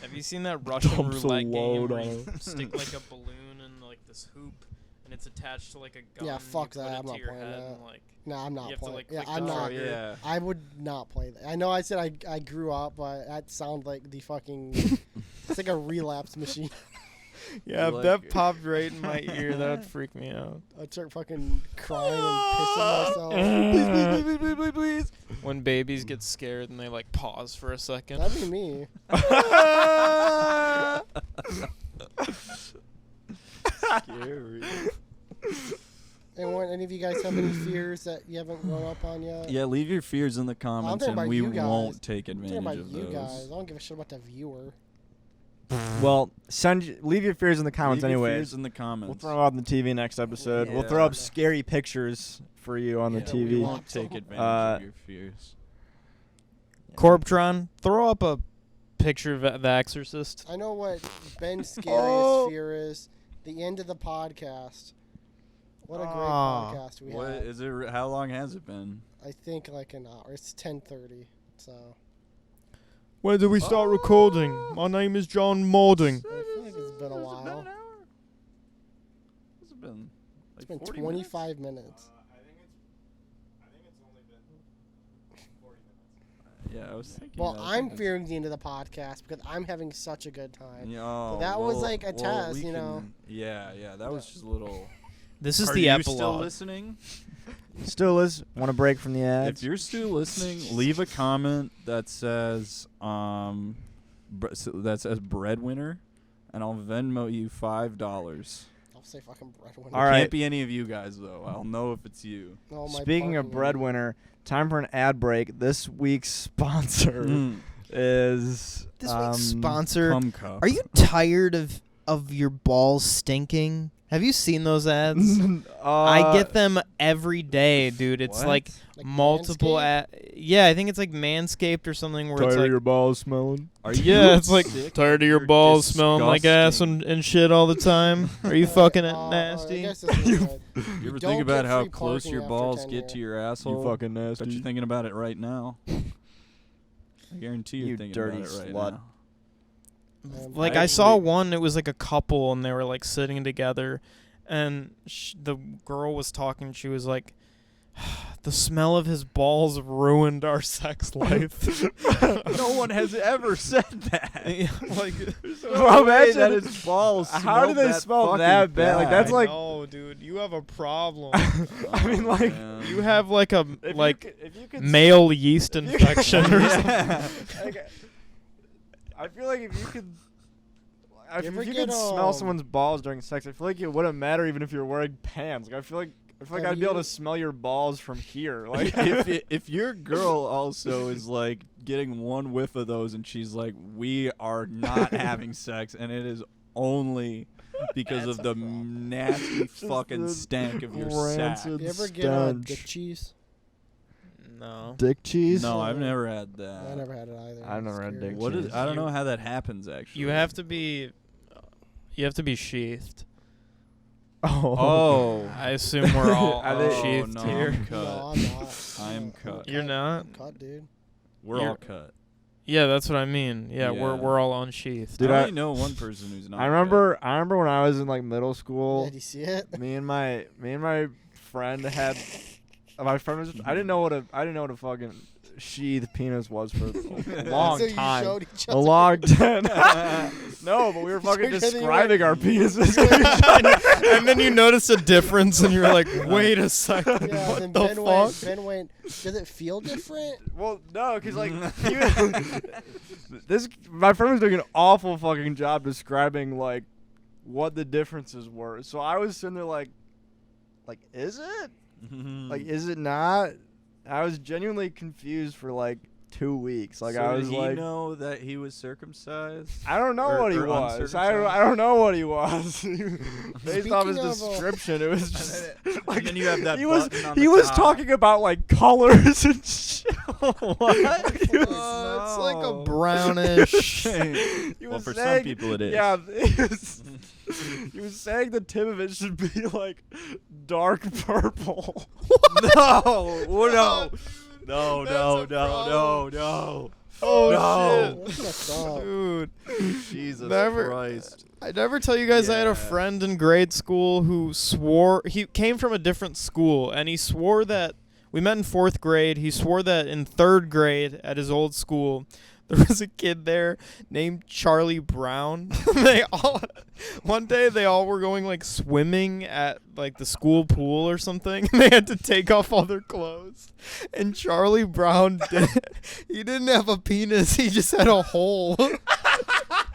Have you seen that Russian Dumps a roulette game load where on you it. stick like a balloon in like this hoop, and it's attached to like a gun? Yeah, you fuck put that, it I'm to not your playing head that. and, like, No, I'm not You have to, playing. like, Yeah, click I'm the not. trigger. Yeah. I would not play that. I know I said I grew up, but that sounds like the fucking. It's like a relapse machine. Yeah, if Like- that popped right in my ear, that would freak me out. I'd start fucking crying and pissing myself. Please. When babies get scared and they like pause for a second. That'd be me. Scary. Anyone, any of you guys have any fears that you haven't grown up on yet? Yeah, leave your fears in the comments, talking and about we you guys. won't take I'm advantage talking about of you those. guys. I don't give a shit about the viewer. Well, leave your fears in the comments Leave your anyway. fears in the comments. We'll throw them up on the TV next episode. We'll throw Yeah. up scary pictures for you on the Yeah, we TV. won't take advantage of your fears. Corptron, throw up a picture of The Exorcist. I know what Ben's scariest Oh. fear is. The end of the podcast. What a great Ah. podcast we What had. is it? How long has it been? I think like an hour. It's 10:30. So When did we start recording? My name is John Maulding. I feel like it's been a Has it while. been an hour? Has it been? It's Like been 40 25 minutes. Yeah, I was thinking. Well, that. I I'm think fearing the end of the podcast because I'm having such a good time. Yeah, oh, that was well- like a well, test, we you know. can- Yeah, that was just a little. This is Are the you epilogue. still listening? Still is. Want to break from the ads? If you're still listening, leave a comment that says that says breadwinner, and I'll Venmo you $5. I'll say fucking breadwinner. All It right. can't be any of you guys though. I'll know if it's you. Oh, my Speaking of parking lot. breadwinner, time for an ad break. This week's sponsor is This week's sponsor. Cum cup. Are you tired of your balls stinking? Have you seen those ads? I get them every day, dude. It's What? like Like multiple Manscaped? Yeah, I think it's like Manscaped or something where it's like your balls smelling? Are you yeah, it's like sick? tired of your You're balls smelling like ass disgusting. and shit all the time. Are you fucking I nasty? guess this is good. You ever Don't think about get how free close parking your after balls 10 get years. to your asshole? You fucking Bet nasty. you're thinking about it right now. I guarantee you're You thinking dirty about it right slut. now. Like I I saw believe- one, it was like a couple and they were like sitting together, and the girl was talking. She was like, "The smell of his balls ruined our sex life." No one has ever said that. Yeah, like, Well, way imagine that his balls. how do smelled they that smell fucking that bad? Like, that's I like- know, dude, you have a problem. I mean, Oh, like, man. You have like a if you could male yeast if you- infection or something. Yeah. Like, I feel like if you could. If ever you get, could smell someone's balls during sex, I feel like it wouldn't matter even if you're wearing pants. Like I feel like Have I'd be able you- to smell your balls from here. Like if your girl also is like getting one whiff of those and she's like, we are not having sex, and it is only because of the nasty fucking the stank of your sack. rancid You ever get stench. dick cheese? No. Dick cheese? No, I've never had that. I never had it either. I've never had It's weird. dick What is? cheese. I don't know how that happens actually. You have to be. You have to be sheathed. Oh. I assume we're all I think- sheathed no, here. I'm cut. No, I'm not. I'm cut. You're not? I'm cut, dude. We're You're- all cut. Yeah, that's what I mean. Yeah, Yeah. we're all unsheathed. Dude, I I- only know one person who's not. I remember when I was in like middle school, Did you see it? me and my friend had my friend was I didn't know what a fucking sheath penis was for a long so you time. showed each A other. long time. No, but we were fucking So then you describing our penises. And then you notice a difference, and you're like, "Wait a second, Yeah, what then the Ben fuck?" went. Ben went. Does it feel different? Well, no, because like my friend was doing an awful fucking job describing like what the differences were. So I was sitting there like, is it? Like, is it not? I was genuinely confused for like 2 weeks. Like so I did was he like, know that he was circumcised? I don't know Or- what he or was. I uncircumcised? don't know what he was. Based off his Speaking of, description, it was just And then you have that he was button on he the was top. talking about like colors and shit. What? He was, It's like a No. brownish. he Well, was for saying, some people it is. Yeah, he was saying the tip of it should be like dark purple. No, no, no, That's no, a no, no. Oh No. That's messed up. dude! Jesus Never- Christ. I never tell you guys I had a Yeah. friend in grade school who swore he came from a different school, and he swore that we met in 4th grade. He swore that in 3rd grade at his old school, there was a kid there named Charlie Brown. One day they all were going like swimming at like the school pool or something. And they had to take off all their clothes. And Charlie Brown he didn't have a penis. He just had a hole.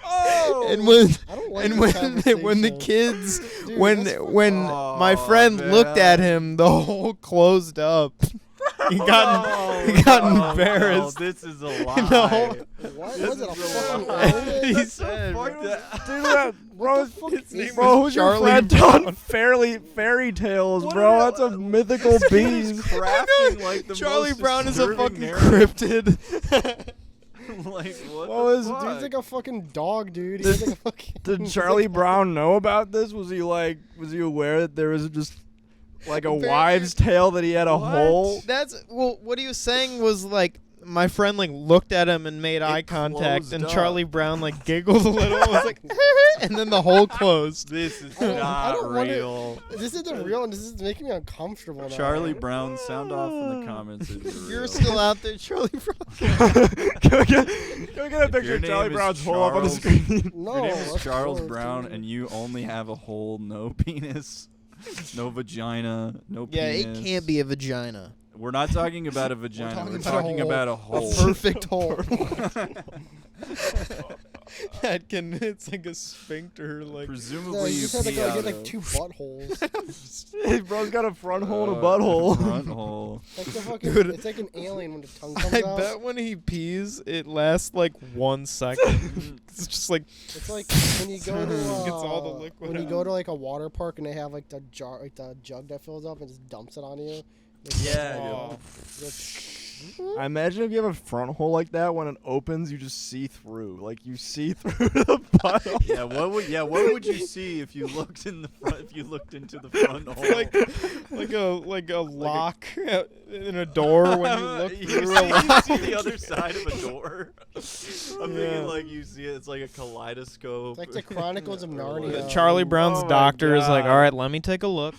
And when I don't like and this when the conversation. kids Dude, when that's my friend looked at him, the hole closed up. He got embarrassed. This is a No. lie. What This was it? A is a fucking lie. omen? He Fuck said, that. Dude, bro, His name bro, was who's your Charlie friend Brown. on fairy tales, What bro? are- That's a mythical beast. Crafting like the Charlie most Brown is a disturbing fucking narrative. cryptid. Like what? What the was- fuck? Dude's like a fucking dog, dude. He's like a fucking. Did he's Charlie like- Brown know about this? Was he aware that there was just like a Apparently- wives' tale that he had a What? hole? That's what he was saying was like my friend like looked at him and made eye contact, closed and up. Charlie Brown like giggled a little, and was like, and then the hole closed. This is I not don't wanna- real. This isn't real, and this is making me uncomfortable. Now. Charlie Brown, sound off in the comments if you're You're real. still out there, Charlie Brown. Can we get a picture your of Charlie name is Brown's hole up on the Charles- screen? No, Your name is of Charles course, Brown, dude. and you only have a hole, no penis, no vagina, no Yeah, penis. it can't be a vagina. We're not talking about a vagina. talking We're about a talking hole. about a A hole. perfect hole. It's like a sphincter, like Yeah, Presumably you you just had pee like, out get like of- 2 buttholes. Hey, bro's got a front hole and a the butthole. Front hole. Like the fucking, Dude. it's like an alien when the tongue comes I out. bet when he pees, it lasts like 1 second. It's just like It's like when you go to Gets all the liquid when you out. go to like a water park and they have like the jar, like the jug that fills up and just dumps it on you. It's Yeah, like, oh. it's- I imagine if you have a front hole like that, when it opens, you just see through. Like you see through the butthole. What would you see if you looked in the front? If you looked into the front hole? like a lock in a door when you look you through see, a you lock. see the other side of a door. I'm Yeah. thinking like you see it. It's like a kaleidoscope. It's like the Chronicles of Or Narnia. like- Charlie Brown's Oh my doctor is like, God. all right, let me take a look.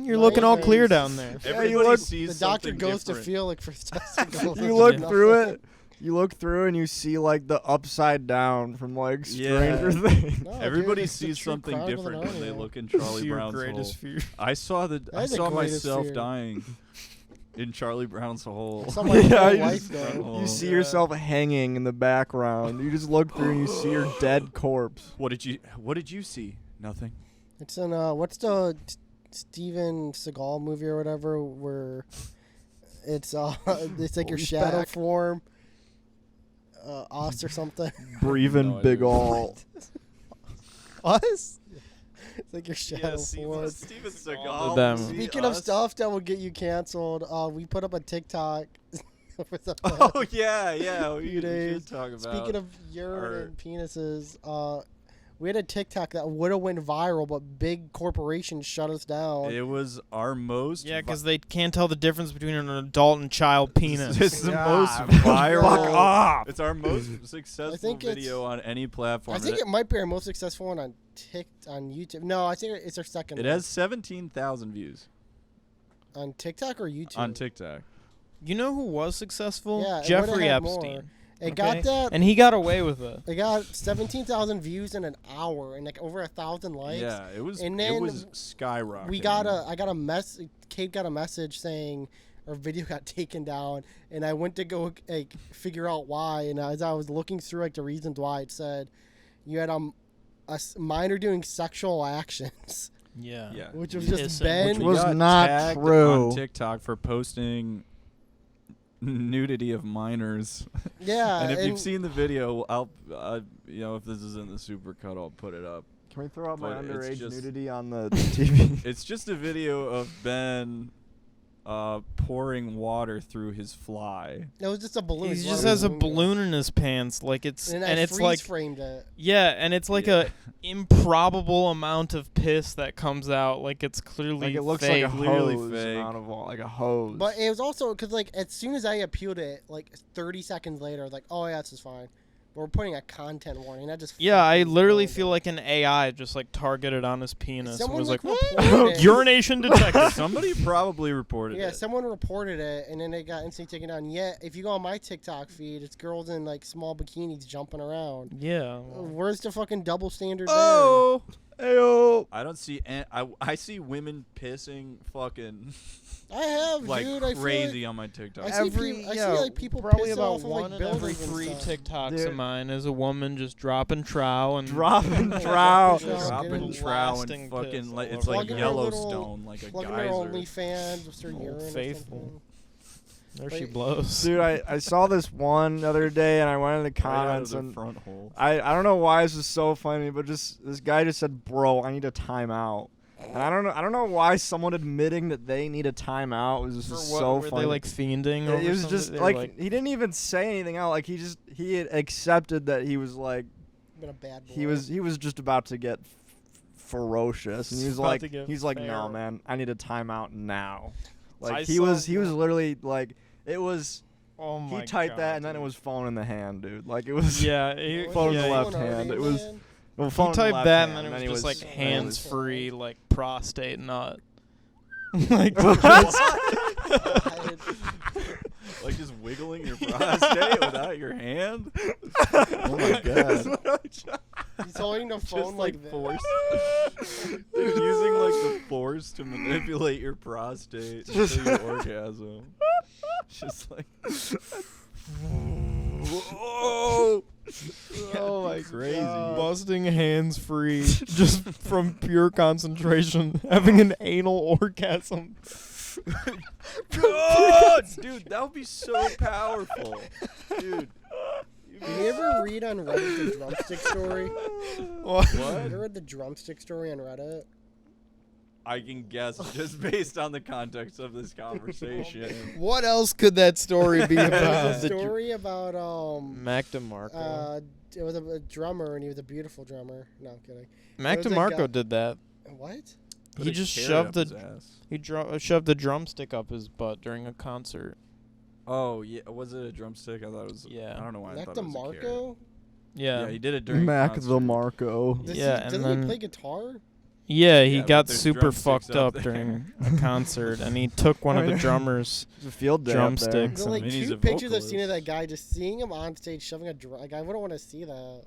You're looking all clear down there. Everybody you look- sees The doctor something goes different. to Felix for testicles. You look through it. You look through and you see like the upside down from like Stranger Yeah. Things. No, dude, Everybody it's the sees true something Chronicles of different when they Narnia. look in It's Charlie your Brown's hole. greatest fear. I saw That I is the saw greatest myself fear. dying in Charlie Brown's hole. I saw my whole Yeah, you life just- go. Oh. You see Yeah. yourself hanging in the background. You just look through and you see your dead corpse. What did you see? Nothing. It's in what's the Steven Seagal movie or whatever where it's it's like your He's shadow back. form, us or something. Breathing No big idea. all. Us? It's like your shadow form. Steven Seagal. Them. Speaking of stuff that will get you canceled, we put up a TikTok. over the Oh yeah. We few days. should talk about. Speaking of urine our- and penises, we had a TikTok that would have went viral, but big corporations shut us down. it was our most. Yeah, because they can't tell the difference between an adult and child penis. It's the God, most fuck viral. off. It's our most successful think it's- video on any platform. I think it might be our most successful one on on YouTube. No, I think it's our second. It one. has 17,000 views on TikTok or YouTube. on TikTok. You know who was successful? Yeah, it would've Jeffrey had more. Epstein. It got that. And he got away with it. It got 17,000 views in an hour and like over 1,000 likes. Yeah, it was. And it then was skyrocketing. I got a mess. Kate got a message saying our video got taken down, and I went to go like figure out why. And as I was looking through like the reasons why, it said you had a minor doing sexual actions, Yeah. Yeah. which was just Pissing. Ben. Which We was got not tagged true. on TikTok for posting nudity of minors. Yeah, and if you've seen the video, I'll if this isn't the super cut, I'll put it up. Can we throw out my But it's underage just- nudity on the TV? It's just a video of Ben pouring water through his fly. it was just a balloon. He It's just not has a balloon. balloon in his pants, like it's And, and I it's freeze like framed it. yeah, and it's like Yeah. a improbable amount of piss that comes out, like it's clearly Like it looks fake. like a Clearly hose fake. out of like a hose. But it was also because like as soon as I appealed it, like 30 seconds later, I was like, oh yeah, this is fine. But we're putting a content warning, not just. Yeah, I fucking literally going feel to- like an AI just like targeted on his penis and Someone was like, reported it. urination detected. Somebody probably reported Yeah, it. someone reported it, and then they got instantly taken down. Yet, if you go on my TikTok feed, it's girls in like small bikinis jumping around. Yeah. Where's the fucking double standard Oh, ayo. I don't see. I see women pissing fucking there? I have, like dude. I crazy feel on my TikTok. I see I see like people probably piss about off of, one like in every buildings and 3 stuff. TikToks Dude. of mine is a woman just dropping trow and Dropping Yeah, trow. dropping Dropping Getting trow blasting and piss fucking all like it's over like Plugging her little- Yellowstone, like a Plugging her geyser. OnlyFans with her Old urine. or faithful. something. there she Wait. blows. Dude, I saw this one the other day, and I went in the Right out of comments, the and front hole. I don't know why this is so funny, but just this guy just said, "Bro, I need a timeout." And I don't know why someone admitting that they need a timeout was just For what, so were funny. they like fiending? it over was something? just They were like he didn't even say anything out. Like he had accepted that he was like Been a bad boy. he was just about to get ferocious, and he was About like to get he's like, "No, feral." man, I need a timeout now." Like I he saw was one. literally like it was. Oh my He typed God, that, and then it dude. was phone in the hand, dude. Like it was. Yeah, he, phone in yeah, the he- left Phone hand. already, It was- man. Well, He phone in the typed left that, hand, and then it he was just like holding his hands-free, like prostate nut. like Like just wiggling your prostate without your hand. Oh my god. He's holding the phone Just like like that. force. Using like the force to manipulate your prostate until you orgasm. Just like. Whoa. Oh my Crazy. God. busting hands-free, just from pure concentration, having an anal orgasm. God, dude, that would be so powerful, dude. Did you ever read on Reddit the drumstick story? What? You What? ever read the drumstick story on Reddit? I can guess just based on the context of this conversation. What else could that story be There's about? a story about Mac DeMarco. it was a drummer and he was a beautiful drummer. No, I'm kidding. Mac it was a guy- DeMarco did that. What? Put He a just carrot shoved up the his ass. shoved the drumstick up his butt during a concert. Oh yeah, was it a drumstick? I thought it was. Yeah. I don't know why I Mac thought it was a carrot. DeMarco? Yeah. Yeah, he did it during Mac concert. the Marco. Yeah, and Doesn't then- he play guitar? Yeah, he Yeah, but got there's super drumsticks fucked up up there. during a concert, and he took one of the drummers. It's a field day up Drumsticks. there. There's like mean, he's two a pictures I've seen of vocalist. that guy, just seeing him on stage shoving a drum. Like, I wouldn't want to see that.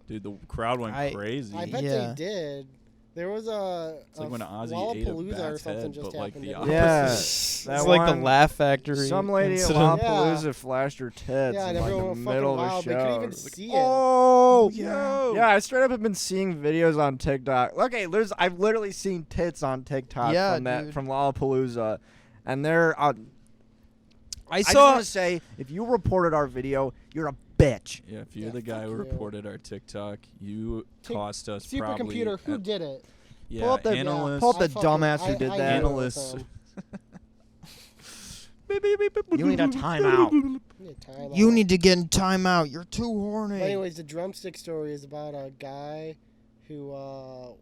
Dude, the crowd went I- crazy. I bet Yeah. they did. There was a. It's like a when Ozzy ate a Lollapalooza or bat's something head, just but like happened. the didn't opposite. it? Yeah. It's That like the one- Laugh Factory. Some lady at incident. Lollapalooza flashed her tits Yeah, in and like everyone the went fucking middle of the wild. show. They couldn't even It was like, see it. oh, Yo. yeah. I straight up have been seeing videos on TikTok. Okay, I've literally seen tits on TikTok Yeah, from that dude. from Lollapalooza, and they're. I I just saw. want to say, if you reported our video, you're a bitch. Yeah, if you're Yeah, the guy fuck who you. reported our TikTok, you Tick- cost us probably. Supercomputer, who at- did it? Yeah, Pull up the- analysts. pull up the I fucking- dumbass who I- did I that. knew it was Analysts. him. You need a timeout. I need time You out. need to get in timeout. You're too But horny. anyways, the drumstick story is about a guy who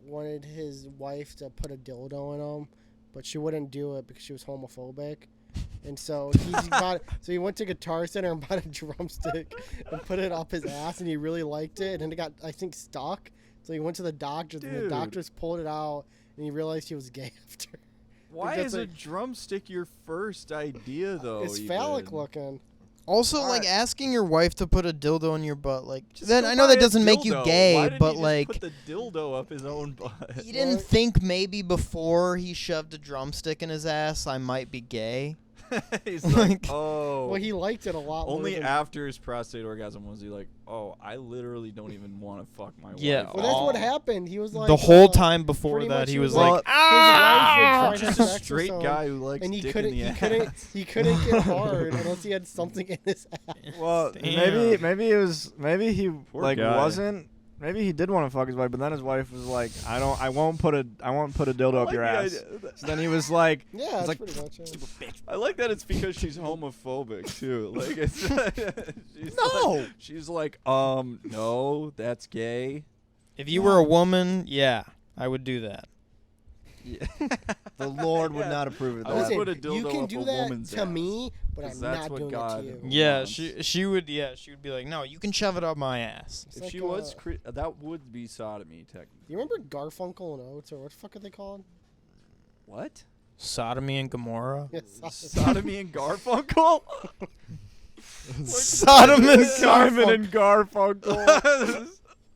wanted his wife to put a dildo in him, but she wouldn't do it because she was homophobic. And so he went to Guitar Center and bought a drumstick and put it up his ass, and he really liked it. And it got, I think, stuck. So he went to the doctors, and the Dude. doctors pulled it out, and he realized he was gay after. Why Because is a like- drumstick your first idea, though? It's even? phallic looking. Also, All like right. asking your wife to put a dildo in your butt, like Just then go I know buy that a doesn't make you dildo. Why gay, didn't but he just like put the dildo up his own butt. he didn't Well- think maybe before he shoved a drumstick in his ass I might be gay. He's Like- like, oh. Well, he liked it a lot more Only than- after his prostate orgasm was he like, oh, I literally don't even want to fuck my Yeah. wife. Well, that's what Oh. happened. He was like the whole uh, time before pretty that, much he he was was like, like- His wife would try to Just have a sex straight with guy him, who likes and he dick couldn't, in the he ass. couldn't, he couldn't get hard unless he had something in his ass. Well, Damn. maybe he Poor like guy. wasn't. Maybe he did want to fuck his wife, but then his wife was like, I won't put a dildo up your ass. So then he was like, Yeah, It's that's like, pretty much it. I like that it's because she's homophobic too. Like it's she's No. like, she's like, no, that's gay. if you were a woman, yeah, I would do that. Yeah. The Lord would not approve of I would that. put a Listen, you dildo can up do a that woman's to ass, me, but 'cause I'm that's not what doing God it to you. Yeah, wants. she would be like, no, you can shove it up my ass. It's If like, she was, that would be sodomy, technically. you remember Garfunkel and Oates, or what the fuck are they called? What? Sodomy and Gomorrah. Yes. Sodomy and Garfunkel? Sodom and Simon Garfunkel. and Garfunkel.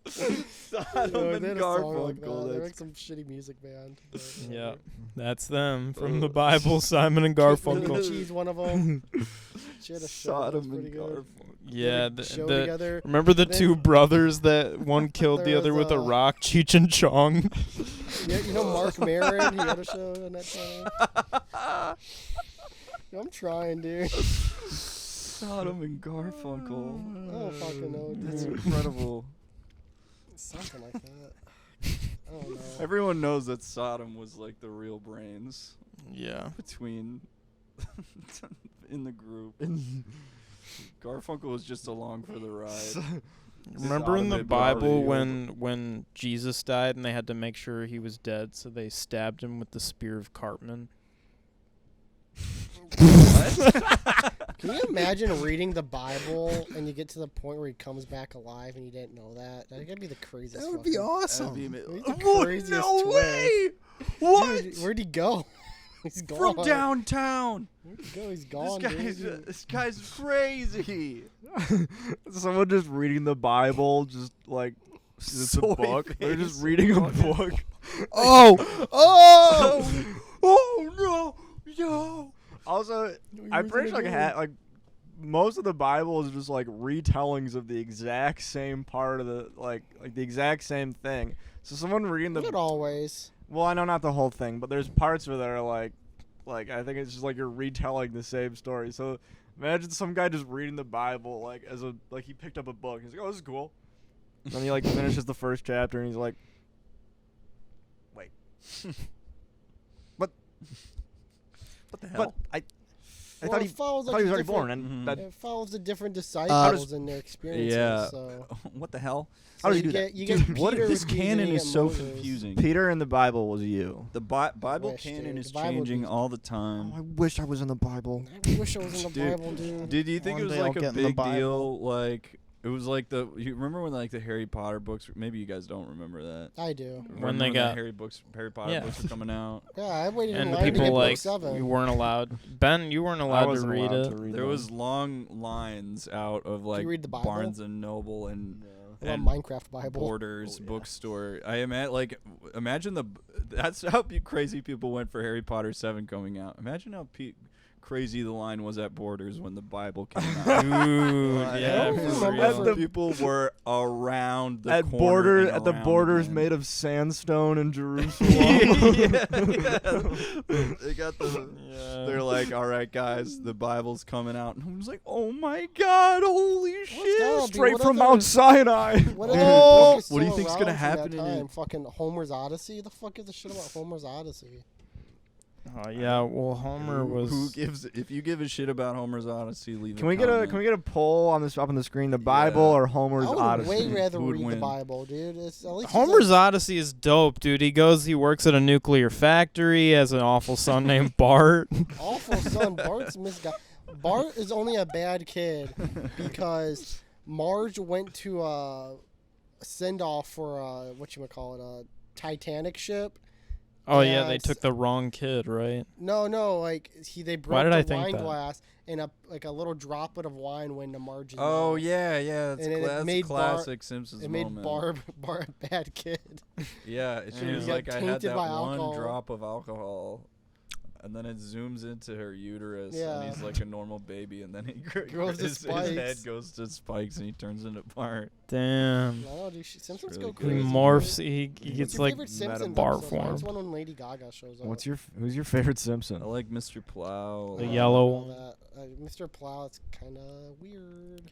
Sodom No, and they had a song like Garfunkel. that. They're That's like some shitty music band. but Yeah, whatever. that's them from the Bible. Simon and Garfunkel. Cheese, one of them. She had a show that was Sodom pretty and good. Garfunkel. Yeah, They had a show the together. remember the Then- two brothers that one killed the There other was, with a rock, Cheech and Chong. Yeah, you know Mark Maron? He had a show on that channel. Yo, I'm trying, dude. Sodom and Garfunkel. I don't fucking know. That's Dude. incredible. Something like that. I don't know. Everyone knows that Sodom was like the real brains Yeah. between in the group. Garfunkel was just along for the ride. Remember in the Sodom Bible and when Jesus died and they had to make sure he was dead, so they stabbed him with the spear of Cartman? Can you imagine reading the Bible and you get to the point where he comes back alive and you didn't know that? That'd be the craziest. That would be fucking- awesome. That'd be That'd be the What? craziest No twist. way! What? Dude, where'd he go? He's gone. From downtown. Where'd he go? He's gone, This guy's crazy. Someone just reading the Bible, just like it's a Soy book. They're face. just reading a book. Oh! Oh! Oh no! Also, dude. I'm pretty sure like most of the Bible is just like retellings of the exact same part of the like the exact same thing. So someone reading the Not always. well, I know not the whole thing, but there's parts of it that are like I think it's just like you're retelling the same story. So imagine some guy just reading the Bible like as a he picked up a book. He's like, oh, this is cool. And then he like finishes the first chapter and he's like, wait, What the hell? but I Well, thought it he follows, I like, thought he a was already different- born, and Mhm. that It follows the different disciples and their experiences. Yeah. So, What the hell? How do you you do get, that? You Dude, get what Peter this with Jesus canon and you is get so Moses. confusing. Peter in the Bible was you. The Bible wish, canon dude. is The Bible changing is- all the time. I wish I was in the Bible. I wish I was in the Dude, Bible, dude. Did you think One it was day I'll like a get in the big Bible. deal? Like it was like you remember when like the Harry Potter books? Maybe you guys don't remember that. I do. When they Remember got- the Harry Potter Yeah. books were coming out. Yeah, I waited in And the line to people get book like 7. you weren't allowed. Ben, you weren't allowed to read it. There was long lines out of like read the Bible? Barnes and Noble and What about and Minecraft Bible? Borders Oh, yeah. bookstore. Imagine that's how crazy people went for Harry Potter 7 coming out. Imagine how crazy the line was at Borders when the Bible came out. Dude, I yeah. don't for remember real. the- People were around the at corner and at the around borders again. made of sandstone in Jerusalem. yeah. They got the. Yeah. They're like, all right, guys, the Bible's coming out, and I was like, oh my God, holy gotta shit! be- Straight what from other- Mount Sinai. What Dude, other book is what do you still think's gonna around from that happen in time? it? Fucking Homer's Odyssey? The fuck is the shit about Homer's Odyssey? Oh yeah. Well, Homer was. Who gives? If you give a shit about Homer's Odyssey, leave. Can we get a poll on this up on the screen? The Bible Yeah. or Homer's I would Odyssey? way rather Who would read the win? Bible, dude. It's, at least it's Homer's like, Odyssey is dope, dude. He works at a nuclear factory, has an awful son named Bart. awful son. Bart's misguided. Bart is only a bad kid because Marge went to a send off for a Titanic ship. Oh yeah, they And- took the wrong kid, right? No, like they broke Why did the I think wine that? glass and a little droplet of wine went to Marge's Oh mouth. yeah, that's, And it that's a made Bart- classic Simpsons It made moment. Bart a bad kid. Yeah, she Yeah. was He got like, I had tainted that by one alcohol. drop of alcohol, and then it zooms into her uterus, Yeah. and he's like a normal baby, and then he Grows to his spikes. head goes to spikes, and he turns into Bart. Damn. No, dude, Simpsons really go good. He crazy. morphs. dude. He What's gets your like favorite Simpsons Bart episode? Mine's form. one when Lady Gaga shows up. Who's your favorite Simpson? I like Mr. Plow. The I yellow don't know one. that. Mr. Plow, it's kind of weird.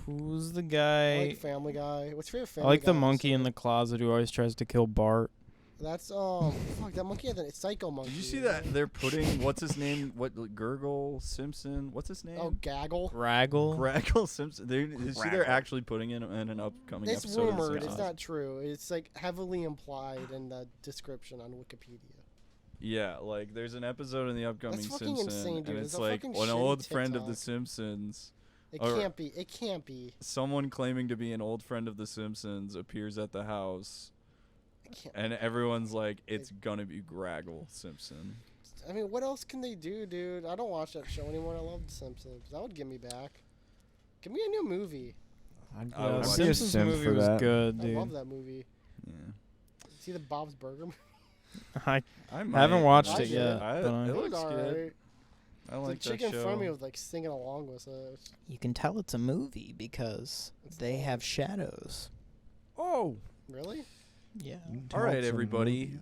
Who's the I guy? like Family Guy. What's your favorite I Family like the Guy monkey in episode? the closet who always tries to kill Bart. That's fuck that monkey has a psycho monkey. Did you see that they're putting what's his name? Gurgle Simpson? What's his name? Oh, Gaggle. Graggle. Graggle Simpson. You see, they're actually putting it in an upcoming It's episode. of The rumored. It's Simpsons. not true. It's like heavily implied in the description on Wikipedia. Yeah, like there's an episode in the upcoming That's fucking Simpson, insane, dude. and It's it's a like fucking an shitty old friend of the TikTok. Simpsons. It Or- can't be. It can't be. Someone claiming to be an old friend of the Simpsons appears at the house, It can't. and everyone's like, "It's gonna be Graggle Simpson." I mean, what else can they do, dude? I don't watch that show anymore. I love The Simpsons. That would get me back. Give me a new movie. I'd I would be a watch Simpsons simp movie for was that. good, I dude. love that movie. Yeah, See the Bob's Burger movie? I I haven't watched I it did. yet. I- but I- it It was looks good. alright. I like The that chick in show. front of me was like singing along with it. You can tell it's a movie because It's they not. have shadows. Oh, Really? Yeah. all right, everybody.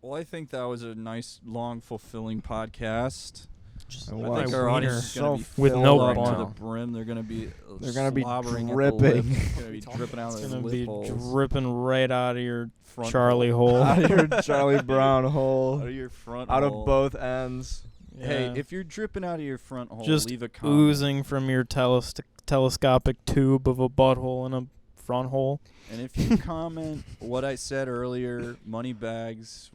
Well, I think that was a nice, long, fulfilling podcast. Just I I was. think our wiener. audience is going to be With filled no up bun. to the brim. They're going to be They're gonna be slobbering dripping. At the lip. It's going to be dripping out of It's their gonna lip be holes. dripping right out of your Front Charlie hole. Out of your Charlie Brown Out hole. of your front Out hole. of both ends. Hey, Yeah. if you're dripping out of your front hole, Just leave a comment. oozing from your telescopic tube of a butthole in a front hole. And if you comment what I said earlier, money bags.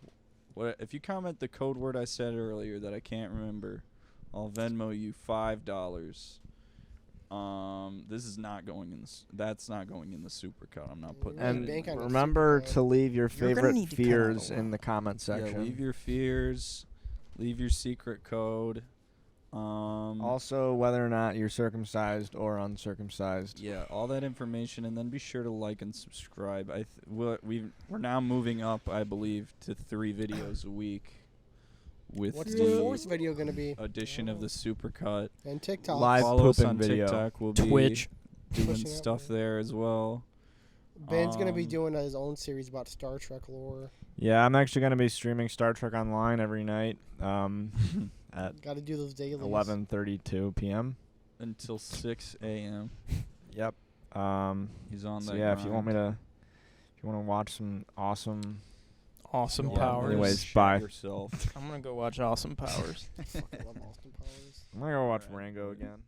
If you comment the code word I said earlier that I can't remember, I'll Venmo you $5. This is not going in. That's not going in the supercut. I'm not putting. And that in bank on my- your Remember Supercut. to leave your You're gonna favorite need to cut out a fears lot. in the comment section. Yeah, leave your fears. Leave your secret code. Also, whether or not you're circumcised or uncircumcised. Yeah, all that information, and then be sure to like and subscribe. We're now moving up, I believe, to 3 videos a week with What's the the fourth video gonna be? addition of the supercut. And TikTok. Live Follow us pooping on video. TikTok. We'll Twitch. be doing Pushing out stuff more. there as well. Ben's gonna be Um, doing his own series about Star Trek lore. Yeah, I'm actually going to be streaming Star Trek Online every night at Got to do those dailies. 11:32 p.m. Until 6 a.m. Yep. He's on So that. yeah, if you want to watch some awesome. Awesome Yeah, Powers. anyways, shit bye. Yourself. I'm gonna go watch Awesome Powers. Fucking love Austin Powers. I'm gonna go watch Alright. Rango again.